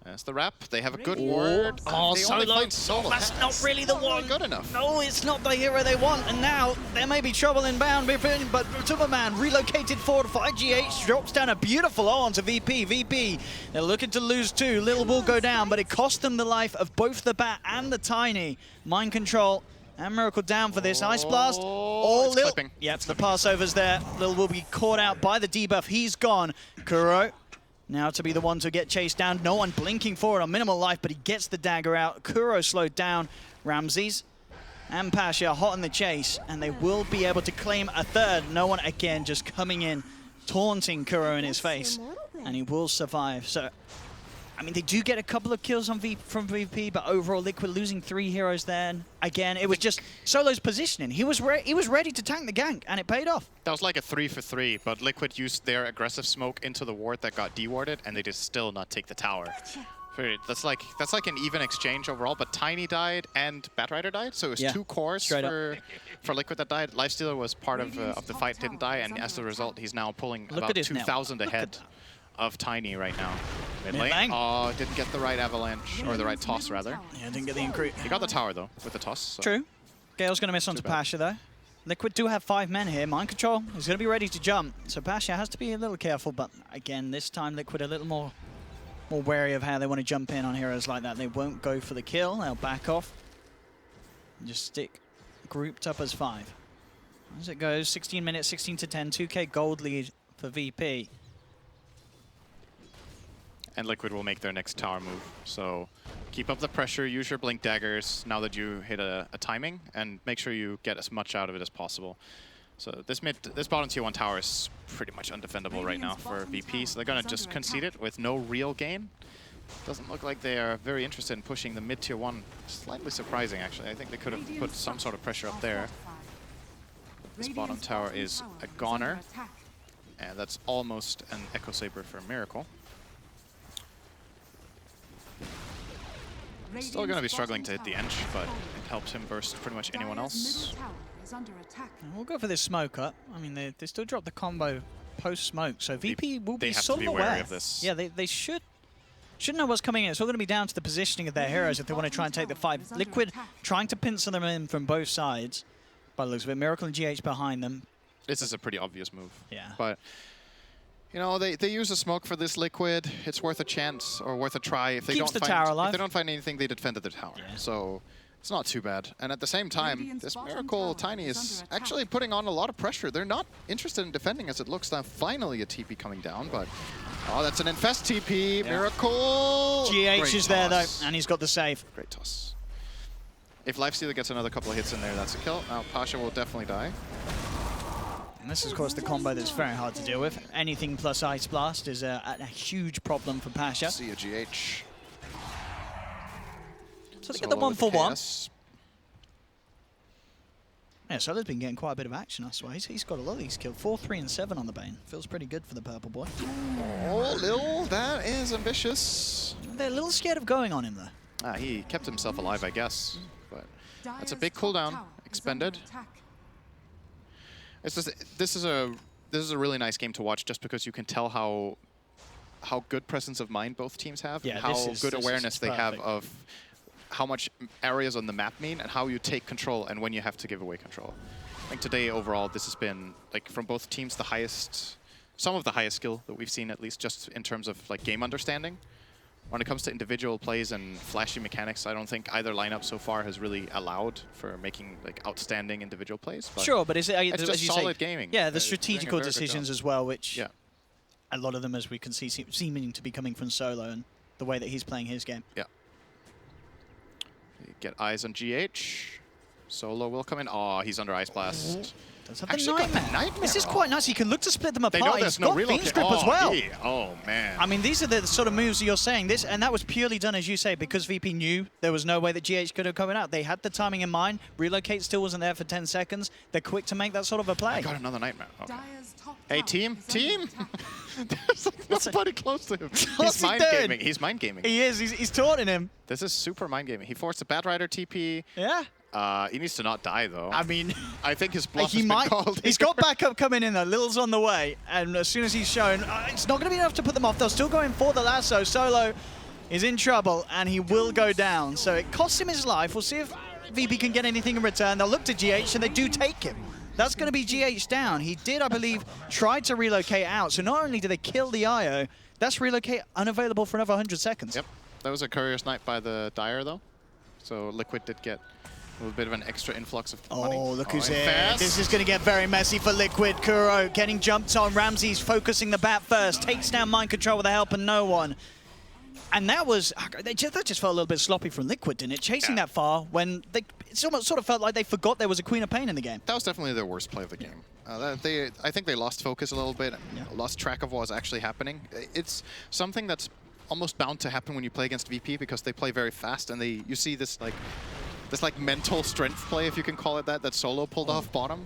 That's the wrap. They have a good ward. Oh, They only Solo. find Solo. That's not really the not really one. good enough. No, it's not the hero they want. And now there may be trouble inbound, but Superman relocated forward. 5GH drops down a beautiful O onto VP. VP, they're looking to lose 2. Little will go down, but it cost them the life of both the Bat and the Tiny. Mind control. And Miracle down for this. Ice Blast. Oh, it's Lil. clipping. Yep, the Passover's there. Lil will be caught out by the debuff. He's gone. Kuro. Now to be the one to get chased down. No one blinking forward on minimal life, but he gets the dagger out. Kuro slowed down. Ramses and Pasha hot in the chase, and they will be able to claim a 3rd. No one again just coming in, taunting Kuro in his face, and he will survive. So, I mean, they do get a couple of kills on from VP, but overall Liquid losing 3 heroes then. Again, it was just Solo's positioning. He was ready to tank the gank, and it paid off. That was like a 3 for 3, but Liquid used their aggressive smoke into the ward that got dewarded, and they did still not take the tower. That's like an even exchange overall, but Tiny died and Batrider died, so it was 2 cores for Liquid that died. Lifestealer was part of the fight, didn't die, and as a result, he's now pulling about 2,000 ahead of Tiny right now. Mid lane. Oh, didn't get the right avalanche, or the right toss rather. Yeah, didn't get the increase. He got the tower though, with the toss. So. True. Gale's going to miss onto Pasha though. Liquid do have 5 men here. Mind control. He's going to be ready to jump. So Pasha has to be a little careful, but again, this time Liquid a little more wary of how they want to jump in on heroes like that. They won't go for the kill. They'll back off and just stick grouped up as 5. As it goes, 16 minutes, 16 to 10, 2K gold lead for VP. And Liquid will make their next tower move. So keep up the pressure, use your blink daggers now that you hit a timing, and make sure you get as much out of it as possible. So this bottom tier 1 tower is pretty much undefendable right now for VP, so they're going to just concede it with no real gain. Doesn't look like they are very interested in pushing the mid tier 1. Slightly surprising, actually. I think they could have put some sort of pressure up there. This bottom tower is a goner, and that's almost an Echo Saber for Miracle. Still going to be struggling to hit the Ench, but it helps him burst pretty much anyone else. under attack. And we'll go for this smoke up. I mean, they still drop the combo post-smoke, so VP will be sort of aware of this. Yeah, they should know what's coming in. It's all going to be down to the positioning of their heroes if they want to try and take the fight. Liquid trying to pincer them in from both sides. By the looks of it, Miracle and GH behind them. This is a pretty obvious move. Yeah. But, you know, they use a smoke for this Liquid. It's worth a chance or worth a try. If they Keeps don't the tower alive. If they don't find anything, they defended the tower. Yeah. So it's not too bad. And at the same time, this Miracle Tiny is actually putting on a lot of pressure. They're not interested in defending as it looks now. Finally a TP coming down, but oh, that's an Infest TP. Yeah. Miracle. GH Great is there though, toss. and he's got the save. Great toss. If Lifestealer gets another couple of hits in there, that's a kill. Now Pasha will definitely die. And this is, of course, the combo that's very hard to deal with. Anything plus Ice Blast is a huge problem for Pasha. See a GH. So they get the 1-for-1. Yeah, Solo's been getting quite a bit of action, I swear. He's got a lot of these kills. 4, 3, and 7 on the Bane. Feels pretty good for the purple boy. Oh, Lil, that is ambitious. They're a little scared of going on him, though. He kept himself alive, I guess. But that's a big cooldown. Expended. It's just, this is a really nice game to watch, just because you can tell how good presence of mind both teams have, Yeah, and how good awareness they have perfect. of how much areas on the map mean, and how you take control and when you have to give away control. I think today overall this has been, like, from both teams, the highest, some of the highest skill that we've seen, at least just in terms of like game understanding. When it comes to individual plays and flashy mechanics, I don't think either lineup so far has really allowed for making like outstanding individual plays. But Sure, but it's just as you solid say, gaming. Yeah, the They're doing a strategical very good decisions job. as well, which Yeah. a lot of them, as we can see, seeming to be coming from Solo and the way that he's playing his game. Yeah. You get eyes on GH. Solo will come in. Oh, he's under Ice Blast. Does have Actually got the the Nightmare. Nightmare This is off. quite nice. He can look to split them apart. They know He's there's no got relocate. Fiend's Grip as well. Yeah. Oh, man. I mean, these are the sort of moves that you're saying. This, and that was purely done, as you say, because VP knew there was no way that GH could have come out. They had the timing in mind. Relocate still wasn't there for 10 seconds. They're quick to make that sort of a play. I got another Nightmare. Okay. Dire's top Hey, tower team. is under Team. attack. There's nobody close to him. What's He's he mind doing? gaming. He's mind gaming. He is. He's taunting him. This is super mind gaming. He forced a Bat Rider TP. Yeah. He needs to not die, though. I mean, I think his bluff he has might. been called. He's got backup coming in though. Little's on the way, and as soon as he's shown, it's not going to be enough to put them off. They're still going for the lasso. Solo is in trouble, and he will go down. So it costs him his life. We'll see if VP can get anything in return. They'll look to GH, and they do take him. That's going to be GH down. He did, I believe, try to relocate out. So not only do they kill the IO, that's relocate unavailable for another 100 seconds. Yep. That was a courier snipe by the Dire, though. So Liquid did get a little bit of an extra influx of money. Oh, look who's and here. fast. This is going to get very messy for Liquid. Kuro getting jumped on. Ramsey's focusing the bat first. Takes down mind control with the help of no one. And that was, that just felt a little bit sloppy from Liquid, didn't it? Chasing that far when it almost sort of felt like they forgot there was a Queen of Pain in the game. That was definitely their worst play of the game. I think they lost focus a little bit, lost track of what was actually happening. It's something that's almost bound to happen when you play against VP, because they play very fast, and you see this mental strength play, if you can call it that Solo pulled off bottom.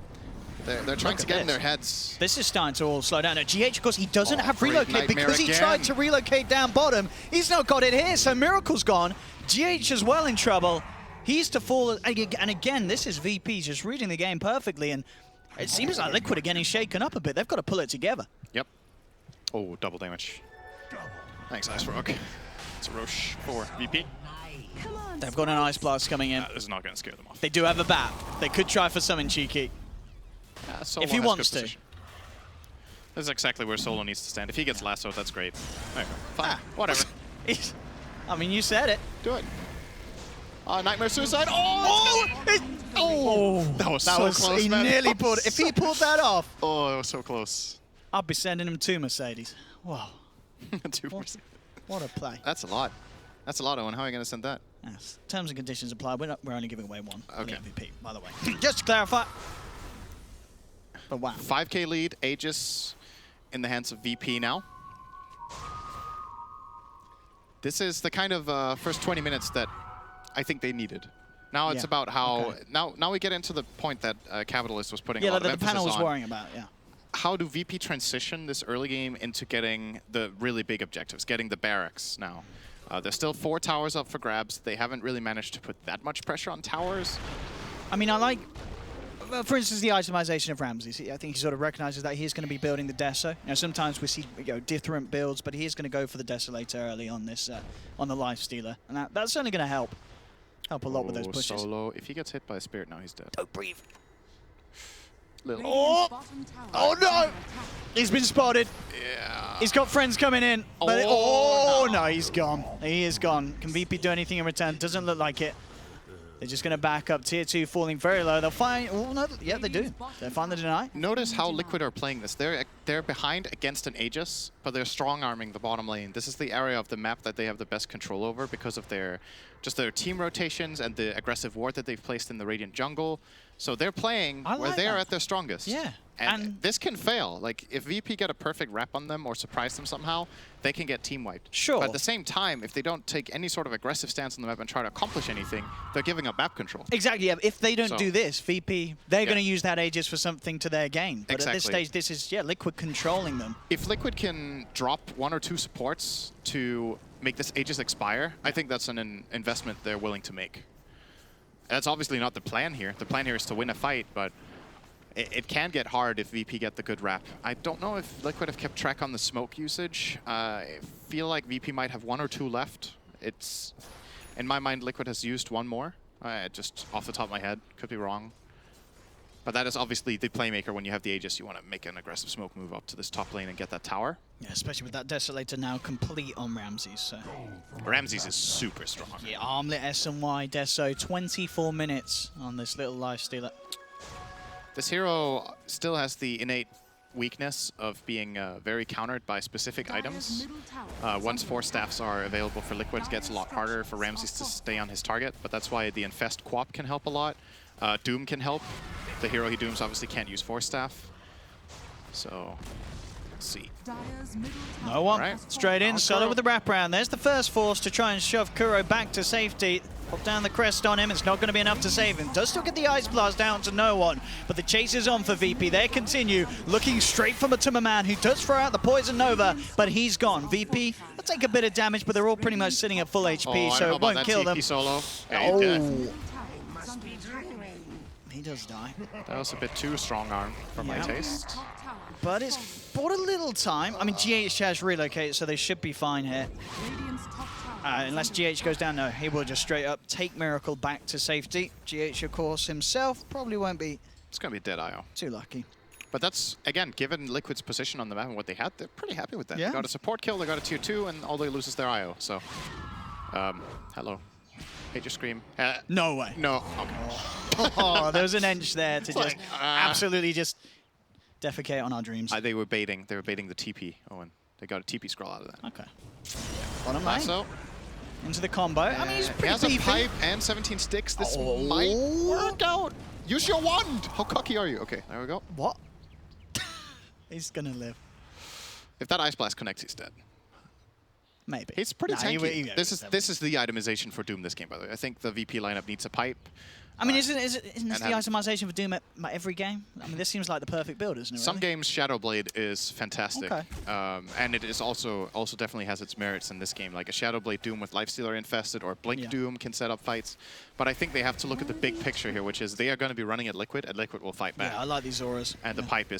They're trying to get in their heads. This is starting to all slow down. Now, GH, of course, he doesn't have great relocate Nightmare because he again. tried to relocate down bottom. He's not got it here, so Miracle's gone. GH as well in trouble. He's to fall, and again, this is VP just reading the game perfectly, and it seems like Liquid are getting shaken up a bit. They've got to pull it together. Yep. Oh, double damage. Thanks, Ice Rock. It's a Roche for VP. They've got an Ice Blast coming in. This is not going to scare them off. They do have a bat. They could try for something cheeky. Solo If he has wants good to. position. This is exactly where Solo needs to stand. If he gets lassoed, that's great. There you go. Fine. Whatever. I mean, you said it. Do it. Nightmare Suicide. Oh! That was so close, He man. nearly pulled it. If he pulled that off, Oh, it was so close. I'd be sending him 2 Mercedes. Wow. 2%. What a play. That's a lot. That's a lot, Owen. How are you going to send that? Yes. Terms and conditions apply. We're only giving away 1 for the Okay. MVP, by the way. Just to clarify. But wow. 5K lead, Aegis in the hands of VP now. This is the kind of first 20 minutes that I think they needed. Now it's about how... Okay. Now we get into the point that Capitalist was putting a Yeah, lot like of the emphasis panel was on. worrying about, yeah. How do VP transition this early game into getting the really big objectives, getting the barracks now? There's still 4 towers up for grabs. They haven't really managed to put that much pressure on towers. I mean, I like, for instance, the itemization of Ramses. I think he sort of recognizes that he's going to be building the Deso. You know, sometimes we see different builds, but he is going to go for the Desolator early on this, on the Lifestealer. And that's certainly going to help a lot with those pushes. Solo, if he gets hit by a Spirit now, he's dead. Don't breathe. Little. Oh! Bottom tower Oh is no! under attack. He's been spotted. Yeah. He's got friends coming in. But Oh, no, he's gone. He is gone. Can VP do anything in return? Doesn't look like it. They're just going to back up. Tier 2 falling very low. They'll find... Oh, no. Yeah, they do. They find the deny. Notice how Liquid are playing this. They're they're behind against an Aegis, but they're strong-arming the bottom lane. This is the area of the map that they have the best control over because of their team rotations and the aggressive ward that they've placed in the Radiant jungle. So they're playing where they're at their strongest. Yeah. And this can fail. Like, if VP get a perfect rep on them or surprise them somehow, they can get team wiped. Sure. But at the same time, if they don't take any sort of aggressive stance on the map and try to accomplish anything, they're giving up map control. Exactly, yeah. If they don't So- do this, VP, they're going to use that Aegis for something to their gain. But at this Exactly. stage, this is, Liquid controlling them. If Liquid can drop 1 or 2 supports to make this Aegis expire, I think that's an investment they're willing to make. That's obviously not the plan here. The plan here is to win a fight, but it can get hard if VP get the good rap. I don't know if Liquid have kept track on the smoke usage. I feel like VP might have 1 or 2 left. It's, in my mind, Liquid has used 1 more. Just off the top of my head, could be wrong. But that is obviously the playmaker. When you have the Aegis, you want to make an aggressive smoke move up to this top lane and get that tower. Yeah, especially with that Desolator now complete on Ramses. So. Ramses is super strong. Yeah, Armlet, S&Y, Deso, 24 minutes on this little lifestealer. This hero still has the innate weakness of being very countered by specific items. Once 4 staffs are available for Liquid, it gets a lot harder for Ramses to stay on his target, but that's why the Infest Quap can help a lot. Doom can help. The hero he dooms obviously can't use 4 staff. So, let's see. No one. Right. Straight in, On Solo Kuro. with the wraparound. There's the first force to try and shove Kuro back to safety. Pop down the crest on him. It's not going to be enough to save him. Does still get the Ice Blast down to no one. But the chase is on for VP. They continue looking straight for Matuma Man, who does throw out the Poison Nova, but he's gone. VP will take a bit of damage, but they're all pretty much sitting at full HP, so it won't kill them. Solo. Yeah, he's dead. He does die. That was a bit too strong arm for my taste. But it's bought a little time. I mean, GH has relocated, so they should be fine here. Unless GH goes down, no, he will just straight up take Miracle back to safety. GH, of course, himself probably won't be It's going to be dead IO. too lucky. But that's, again, given Liquid's position on the map and what they had, they're pretty happy with that. Yeah. They got a support kill, they got a tier 2, and all they lose is their IO. So, hello. Hate your scream. No way. No. Okay. Oh, there was an inch there to just like, absolutely just defecate on our dreams. They were baiting the TP, Owen. They got a TP scroll out of that. Okay. Bottom lane. Lasso. Into the combo. I mean, he's He pretty has a beefy. pipe and 17 sticks. This might work out. Use your wand. How cocky are you? Okay, there we go. What? He's gonna live. If that Ice Blast connects, he's dead. Maybe. He's pretty Nah, tanky. This is the itemization for Doom this game, by the way. I think the VP lineup needs a pipe. I mean, isn't this the and itemization for Doom at every game? I mean, this seems like the perfect build, isn't it? Some really? games Shadowblade is fantastic, Okay. and it is also definitely has its merits in this game. Like a Shadowblade Doom with Lifestealer infested or Blink Doom can set up fights. But I think they have to look at the big picture here, which is they are going to be running at Liquid, and Liquid will fight back. Yeah, I like these auras. And the pipe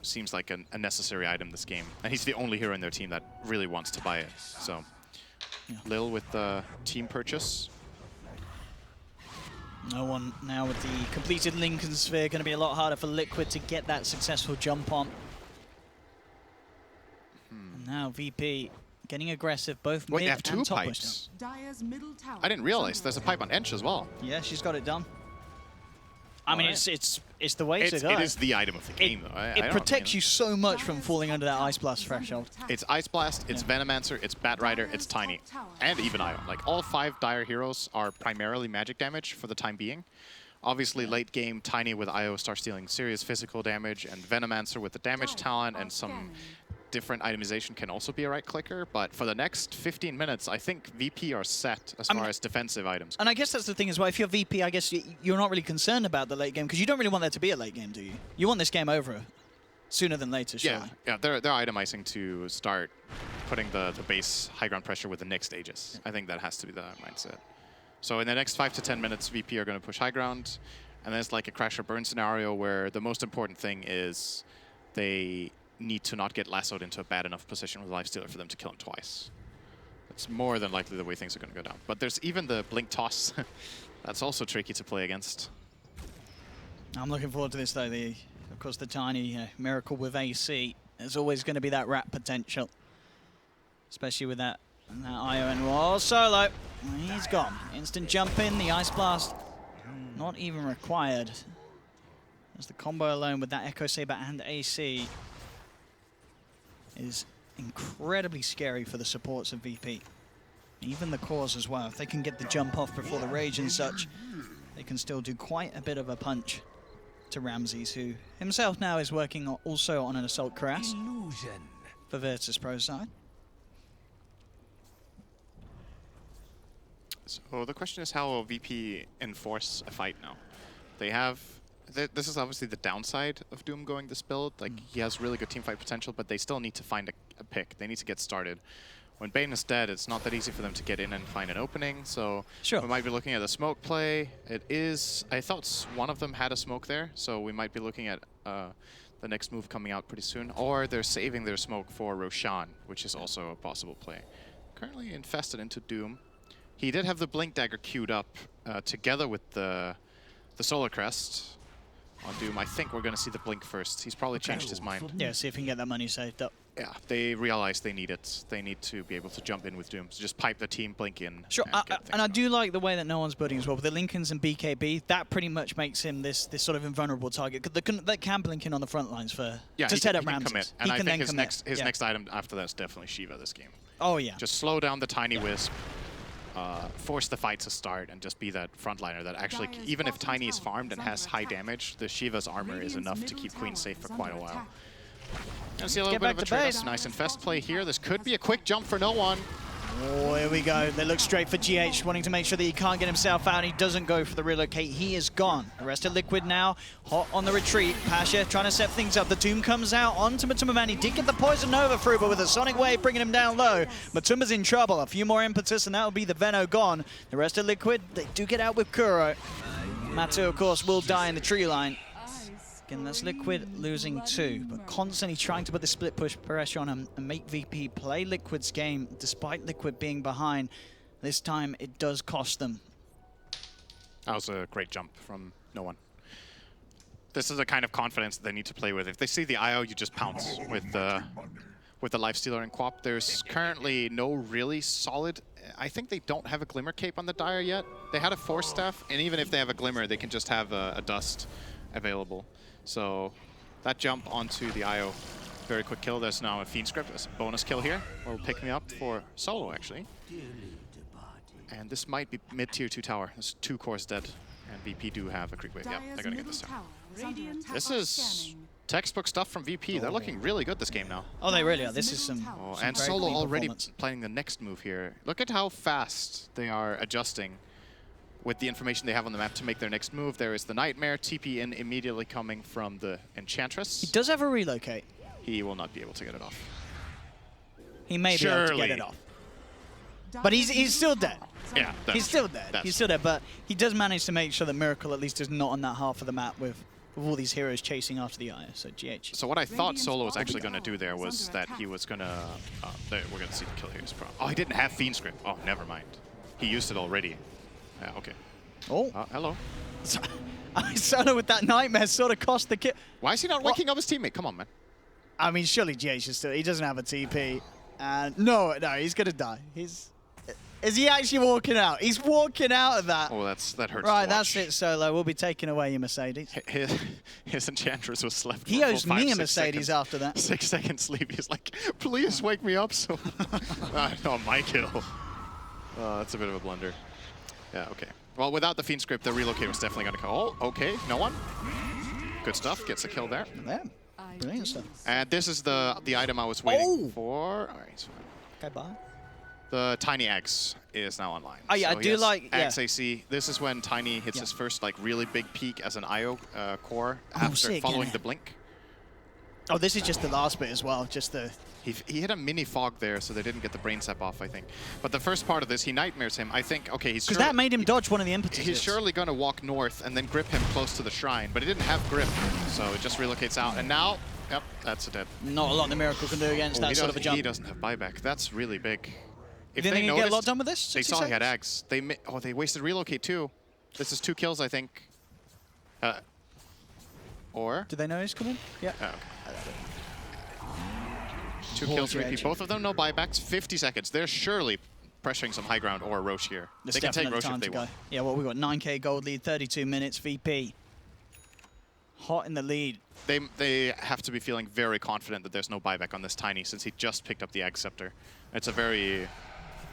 seems like a necessary item this game, and he's the only hero in their team that really wants to buy it. So, Lil with the team purchase. No one now with the completed Lincoln Sphere. Going to be a lot harder for Liquid to get that successful jump on. And now VP getting aggressive, both Wait, mid they have 2 and top pipes. Dire's middle tower I didn't realize there's a pipe on Ench as well. Yeah, she's got it done. I mean, Alright. it's the way to go. It is the item of the game, though. It protects you so much from falling under that Ice Blast threshold. It's Ice Blast, it's Venomancer, it's Bat Rider, it's Tiny, and even Io. Like, all 5 Dire heroes are primarily magic damage for the time being. Obviously, late game, Tiny with Io starts dealing serious physical damage, and Venomancer with the damage talent and some different itemization can also be a right clicker. But for the next 15 minutes, I think VP are set as far as defensive items. And I guess that's the thing as well. If you're VP, I guess you're not really concerned about the late game because you don't really want there to be a late game, do you? You want this game over sooner than later, surely. Yeah, they're itemizing to start putting the base high ground pressure with the next Aegis. I think that has to be the mindset. So in the next 5 to 10 minutes, VP are going to push high ground. And there's like a crash or burn scenario where the most important thing is they need to not get lassoed into a bad enough position with Lifestealer for them to kill him twice. That's more than likely the way things are going to go down. But there's even the Blink Toss. That's also tricky to play against. I'm looking forward to this, though. Of course, the Tiny Miracle with AC. There's always going to be that wrap potential, especially with that IO and wall. Solo, he's gone. Instant jump in, the Ice Blast not even required. There's the combo alone with that Echo Saber and AC. is incredibly scary for the supports of VP. Even the cores as well. If they can get the jump off before the rage and such, they can still do quite a bit of a punch to Ramses, who himself now is working also on an assault crash for Virtus.pro side. So the question is, how will VP enforce a fight now? They have... This is obviously the downside of Doom going this build. Like, he has really good teamfight potential, but they still need to find a pick. They need to get started. When Bane is dead, it's not that easy for them to get in and find an opening, so we might be looking at a smoke play. It is... I thought one of them had a smoke there, so we might be looking at the next move coming out pretty soon. Or they're saving their smoke for Roshan, which is also a possible play. Currently infested into Doom. He did have the Blink Dagger queued up together with the Solar Crest on Doom. I think we're going to see the Blink first. He's probably changed his mind. Yeah, see if he can get that money saved up. Yeah, they realize they need it. They need to be able to jump in with Doom. So just pipe the team, blink in. Sure, and I do like the way that no one's building as well. With the Lincolns and BKB, that pretty much makes him this sort of invulnerable target. That can blink in on the front lines for just head up Ramses. And I think his next item after that is definitely Shiva this game. Oh yeah. Just slow down the Tiny Wisp, force the fight to start, and just be that frontliner that actually, even if Tiny is farmed and has high damage, the Shiva's armor is enough to keep Queen safe for quite a while. Gonna see a little bit of a trade-off. Nice infest play here. This could be a quick jump for no one. Oh, here we go. They look straight for GH, wanting to make sure that he can't get himself out. He doesn't go for the relocate. He is gone. The rest of Liquid now, hot on the retreat. Pasha trying to set things up. The Tomb comes out onto Matumba. He did get the Poison Nova through, but with a Sonic Wave bringing him down low. Matumba's in trouble. A few more impetus, and that will be the Veno gone. The rest of Liquid, they do get out with Kuro. Matu, of course, will die in the tree line. Again, that's Liquid losing 2, but constantly trying to put the split push pressure on him and make VP play Liquid's game, despite Liquid being behind. This time, it does cost them. That was a great jump from no one. This is the kind of confidence that they need to play with. If they see the IO, you just pounce with the Lifestealer and Quap. There's currently no really solid... I think they don't have a Glimmer Cape on the Dire yet. They had a Force Staff, and even if they have a Glimmer, they can just have a Dust available. So that jump onto the IO, very quick kill. There's now a Fiend Script. There's a bonus kill here. Will pick me up for solo, actually. And this might be mid-tier 2 tower. There's 2 cores dead. And VP do have a creep wave. Yeah, they're going to get this tower. This is textbook stuff from VP. They're looking really good this game now. Oh, they really are. This is some and Solo already playing the next move here. Look at how fast they are adjusting with the information they have on the map to make their next move. There is the Nightmare, TP in immediately coming from the Enchantress. He does have a relocate. He will not be able to get it off. He may be able to get it off. But he's still dead. Yeah, he's still dead. He's still dead, but he does manage to make sure that Miracle at least is not on that half of the map with all these heroes chasing after the Eye, so GH. So what I thought Solo was actually going to do there was that he was going to... we're going to see the kill here. Oh, he didn't have Fiend Script. Oh, never mind. He used it already. Yeah, okay. Oh. Hello. Solo with that Nightmare sort of cost the kill. Why is he not waking up his teammate? Come on, man. I mean, surely GH is still... He doesn't have a TP. And no, he's going to die. Is he actually walking out? He's walking out of that. Oh, that hurts. Right, that's it, Solo. We'll be taking away your Mercedes. His Enchantress was left. He owes me a Mercedes after that. 6 seconds sleep. He's like, please wake me up. So, oh, my kill. That's a bit of a blunder. Yeah, okay. Well, without the Fiend Script, the relocate was definitely going to go. Oh, okay. No one. Good stuff. Gets a kill there. Yeah. Brilliant stuff. And this is the item I was waiting for. All right. Okay, bye. The Tiny Axe is now online. Oh yeah, so I do like Axe AC. This is when Tiny hits his first like really big peak as an IO core after following the blink. Oh, this is just the last bit as well. Just the. He hit a mini fog there, so they didn't get the brain sap off, I think. But the first part of this, he nightmares him. I think, okay, he's... Because that made him dodge one of the impetuses. He's surely going to walk north and then grip him close to the shrine, but he didn't have grip, so it just relocates out. And now, yep, that's a dead. Not a lot the Miracle can do against that sort of a jump. He doesn't have buyback. That's really big. If they noticed, get a lot done with this? They saw he had Ags. They wasted relocate too. This is 2 kills, I think. Or? Did they know he's coming? Yeah. Oh, okay. 2 kills, repeat. Both of them, no buybacks. 50 seconds. They're surely pressuring some high ground or Roche here. They can take Roche if they want. Yeah, well, we've got 9k gold lead, 32 minutes, VP. Hot in the lead. They have to be feeling very confident that there's no buyback on this Tiny since he just picked up the Ag Scepter. It's a very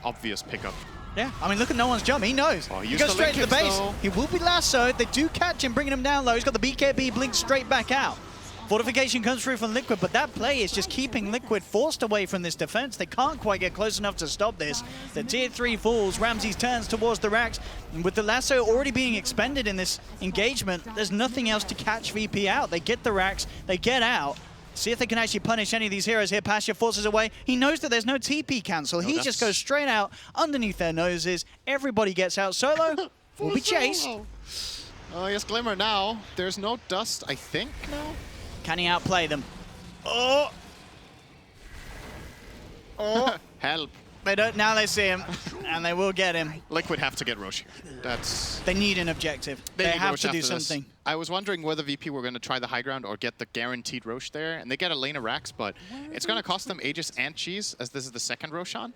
obvious pickup. Yeah, I mean, look at no one's jump. He knows. Oh, he goes straight to the base. Though. He will be lassoed. They do catch him, bringing him down low. He's got the BKB blink straight back out. Fortification comes through from Liquid, but that play is just keeping Liquid forced away from this defense. They can't quite get close enough to stop this. The tier 3 falls. Ramses turns towards the racks. And with the lasso already being expended in this engagement, there's nothing else to catch VP out. They get the racks, they get out. See if they can actually punish any of these heroes here. Pasha forces away. He knows that there's no TP cancel. He just goes straight out underneath their noses. Everybody gets out. Solo will be chased. Oh, yes, Glimmer now. There's no dust, I think, now. Can he outplay them? Oh! Oh! Help. They don't. Now they see him, and they will get him. Liquid have to get Roche here. That's... They need an objective. They have to do something. I was wondering whether VP were going to try the high ground or get the guaranteed Roche there, and they get a lane of racks, but it's going to cost them Aegis and Cheese, as this is the second Roshan.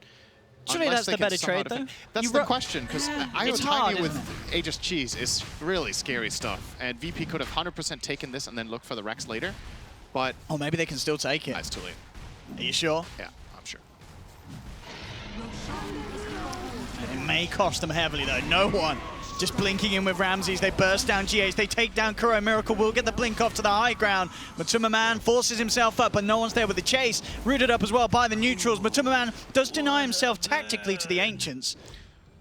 Surely that's the better trade, though. That's the question, because IO Tiny with it? Aegis Cheese is really scary stuff, and VP could have 100% taken this and then looked for the racks later, but... Oh, maybe they can still take it. It's too late. Are you sure? Yeah, I'm sure. It may cost them heavily, though. No one. Just blinking in with Ramses. They burst down GH. They take down Kuro. Miracle will get the blink off to the high ground. Matuma Man forces himself up, but no one's there with the chase. Rooted up as well by the neutrals. Matuma Man does deny himself tactically to the Ancients.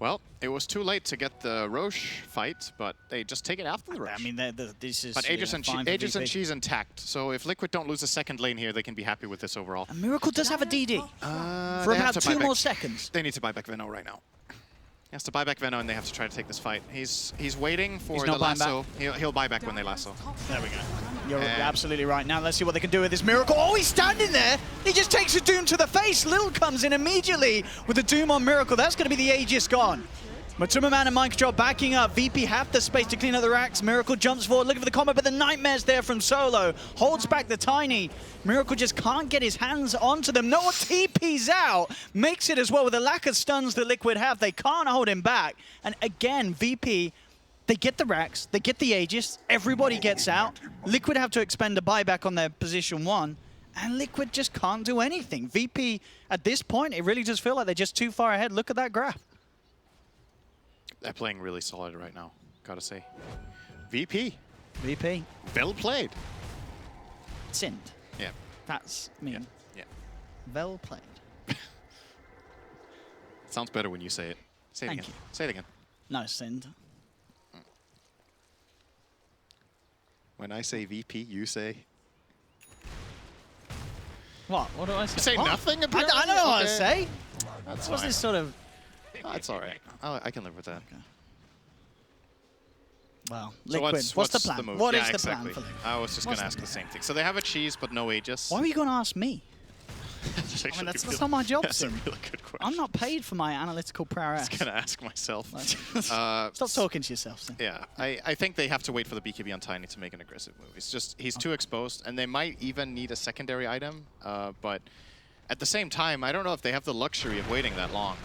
Well, it was too late to get the Roche fight, but they just take it after the Roche. I mean, this is but Aegis and Cheese intact, so if Liquid don't lose a second lane here, they can be happy with this overall. And Miracle does have a DD for about 2 more seconds. They need to buy back Venno right now. He has to buy back Venno, and they have to try to take this fight. He's waiting for the lasso. He'll buy back when they lasso. There we go. You're absolutely right. Now let's see what they can do with this Miracle. Oh, he's standing there. He just takes a Doom to the face. Lil comes in immediately with the Doom on Miracle. That's going to be the Aegis gone. Matuma Man and Mind Control backing up. VP have the space to clean up the racks. Miracle jumps forward, looking for the combo, but the Nightmare's there from Solo. Holds back the Tiny. Miracle just can't get his hands onto them. No one TP's out. Makes it as well with the lack of stuns that Liquid have. They can't hold him back. And again, VP, they get the racks, they get the Aegis, everybody gets out. Liquid have to expend a buyback on their position 1. And Liquid just can't do anything. VP, at this point, it really does feel like they're just too far ahead. Look at that graph. They're playing really solid right now, gotta say. VP. VP. Well played. Sind. Yeah. That's mean. Yeah. Well played. Sounds better when you say it. Say it Thank again. you. Say it again. No, Sind. When I say VP, you say... What? What do I say? You say what? nothing, I apparently? don't know what to Okay. say. That's What's fine. this sort of... That's all right. I can live with that. Okay. Well, So Liquid, what's the plan? move? What yeah, is the exactly. plan for Liquid? I was just going to ask the same thing. So they have a Cheese, but no Aegis. Why were you going to ask me? That's I mean, that's really- not my job, That's a Sim. really good question. I'm not paid for my analytical prowess. I was going to ask myself. Stop talking to yourself, Sim. Yeah, I think they have to wait for the BKB on Tiny to make an aggressive move. It's just, he's too exposed, and they might even need a secondary item, but at the same time, I don't know if they have the luxury of waiting that long.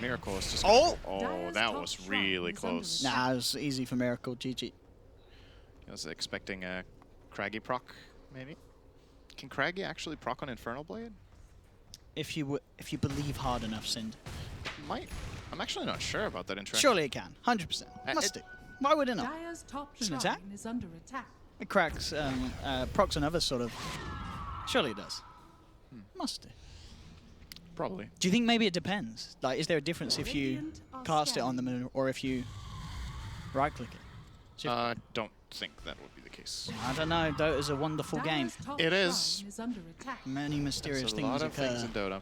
Miracle is just... Oh! Oh, that was really close. Nah, it was easy for Miracle. GG. I was expecting a Craggy proc, maybe. Can Craggy actually proc on Infernal Blade? If you believe hard enough, Sind. Might. I'm actually not sure about that interaction. Surely it can. 100%. Must it? Why would it not? Dire's top Doesn't shrine attack? is under attack. It cracks, procs and other sort of... Surely it does. Must it? Probably. Do you think maybe it depends? Like, is there a difference if you Radiant are cast it on scanning. them or if you right-click it? Don't think that would be the case. I don't know. Dota's a wonderful game. Dire's top It shrine is. under attack. Many mysterious There's a things lot of occur. things in Dota.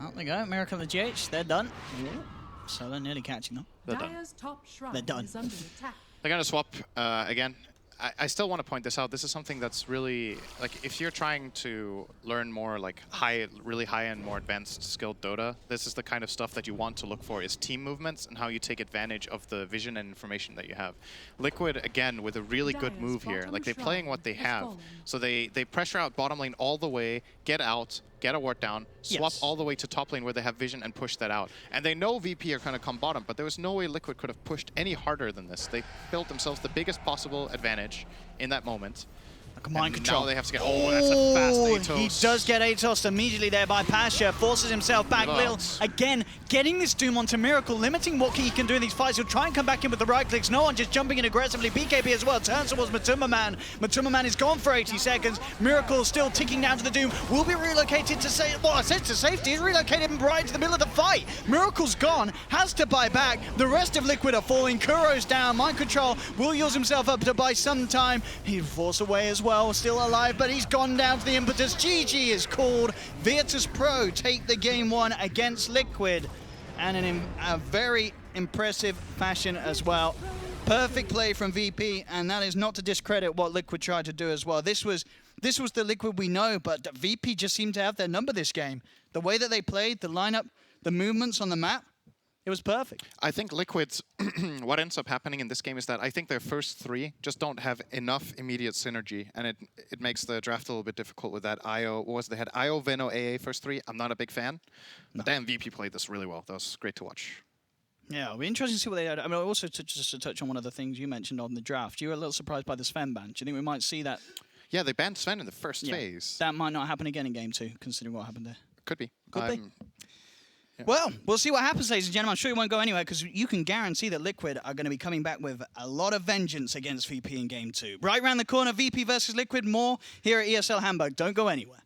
Oh, there you go. Miracle of the GH. They're done. So they're nearly catching them. They're done. Dire's top shrine They're done. is under attack. They're going to swap again. I still want to point this out. This is something that's really, like, if you're trying to learn more, like, really high-end, more advanced skilled Dota, this is the kind of stuff that you want to look for, is team movements and how you take advantage of the vision and information that you have. Liquid, again, with a really good Dire's move here. bottom Like, they're playing what they shrine have. has fallen. So they pressure out bottom lane all the way, get out, get a ward down, swap Yes. all the way to top lane where they have vision and push that out. And they know VP are going to come bottom, but there was no way Liquid could have pushed any harder than this. They built themselves the biggest possible advantage in that moment. Mind And control. now they have to get. Oh, that's a fast Atos. He does get Atos immediately there by Pasha, forces himself back. Wow. Lil, again, getting this Doom onto Miracle, limiting what he can do in these fights. He'll try and come back in with the right clicks. No one just jumping in aggressively. BKB as well turns towards Matuma Man. Matuma Man is gone for 80 seconds. Miracle still ticking down to the Doom. Will be relocated to safety. Well, I said to safety. He's relocated him right into the middle of the fight. Miracle's gone. Has to buy back. The rest of Liquid are falling. Kuro's down. Mind control will use himself up to buy some time. He'll force away as well. Still alive, but he's gone down to the impetus. GG is called. Virtus.pro take the game 1 against Liquid, and in a very impressive fashion as well. Perfect play from VP, and that is not to discredit what Liquid tried to do as well. This was the Liquid we know, but VP just seemed to have their number this game. The way that they played, the lineup, the movements on the map, it was perfect. I think Liquid's, what ends up happening in this game is that I think their first 3 just don't have enough immediate synergy, and it makes the draft a little bit difficult with that IO. What was they had IO, Veno, AA first 3. I'm not a big fan. No. But then VP played this really well. That was great to watch. Yeah, it'll be interesting to see what they had. I mean, also just to touch on one of the things you mentioned on the draft, you were a little surprised by the Sven ban. Do you think we might see that? Yeah, they banned Sven in the first phase. That might not happen again in game 2, considering what happened there. Could be. Could be. Yeah. Well, we'll see what happens, ladies and gentlemen. I'm sure you won't go anywhere because you can guarantee that Liquid are going to be coming back with a lot of vengeance against VP in game 2. Right around the corner, VP versus Liquid. More here at ESL Hamburg. Don't go anywhere.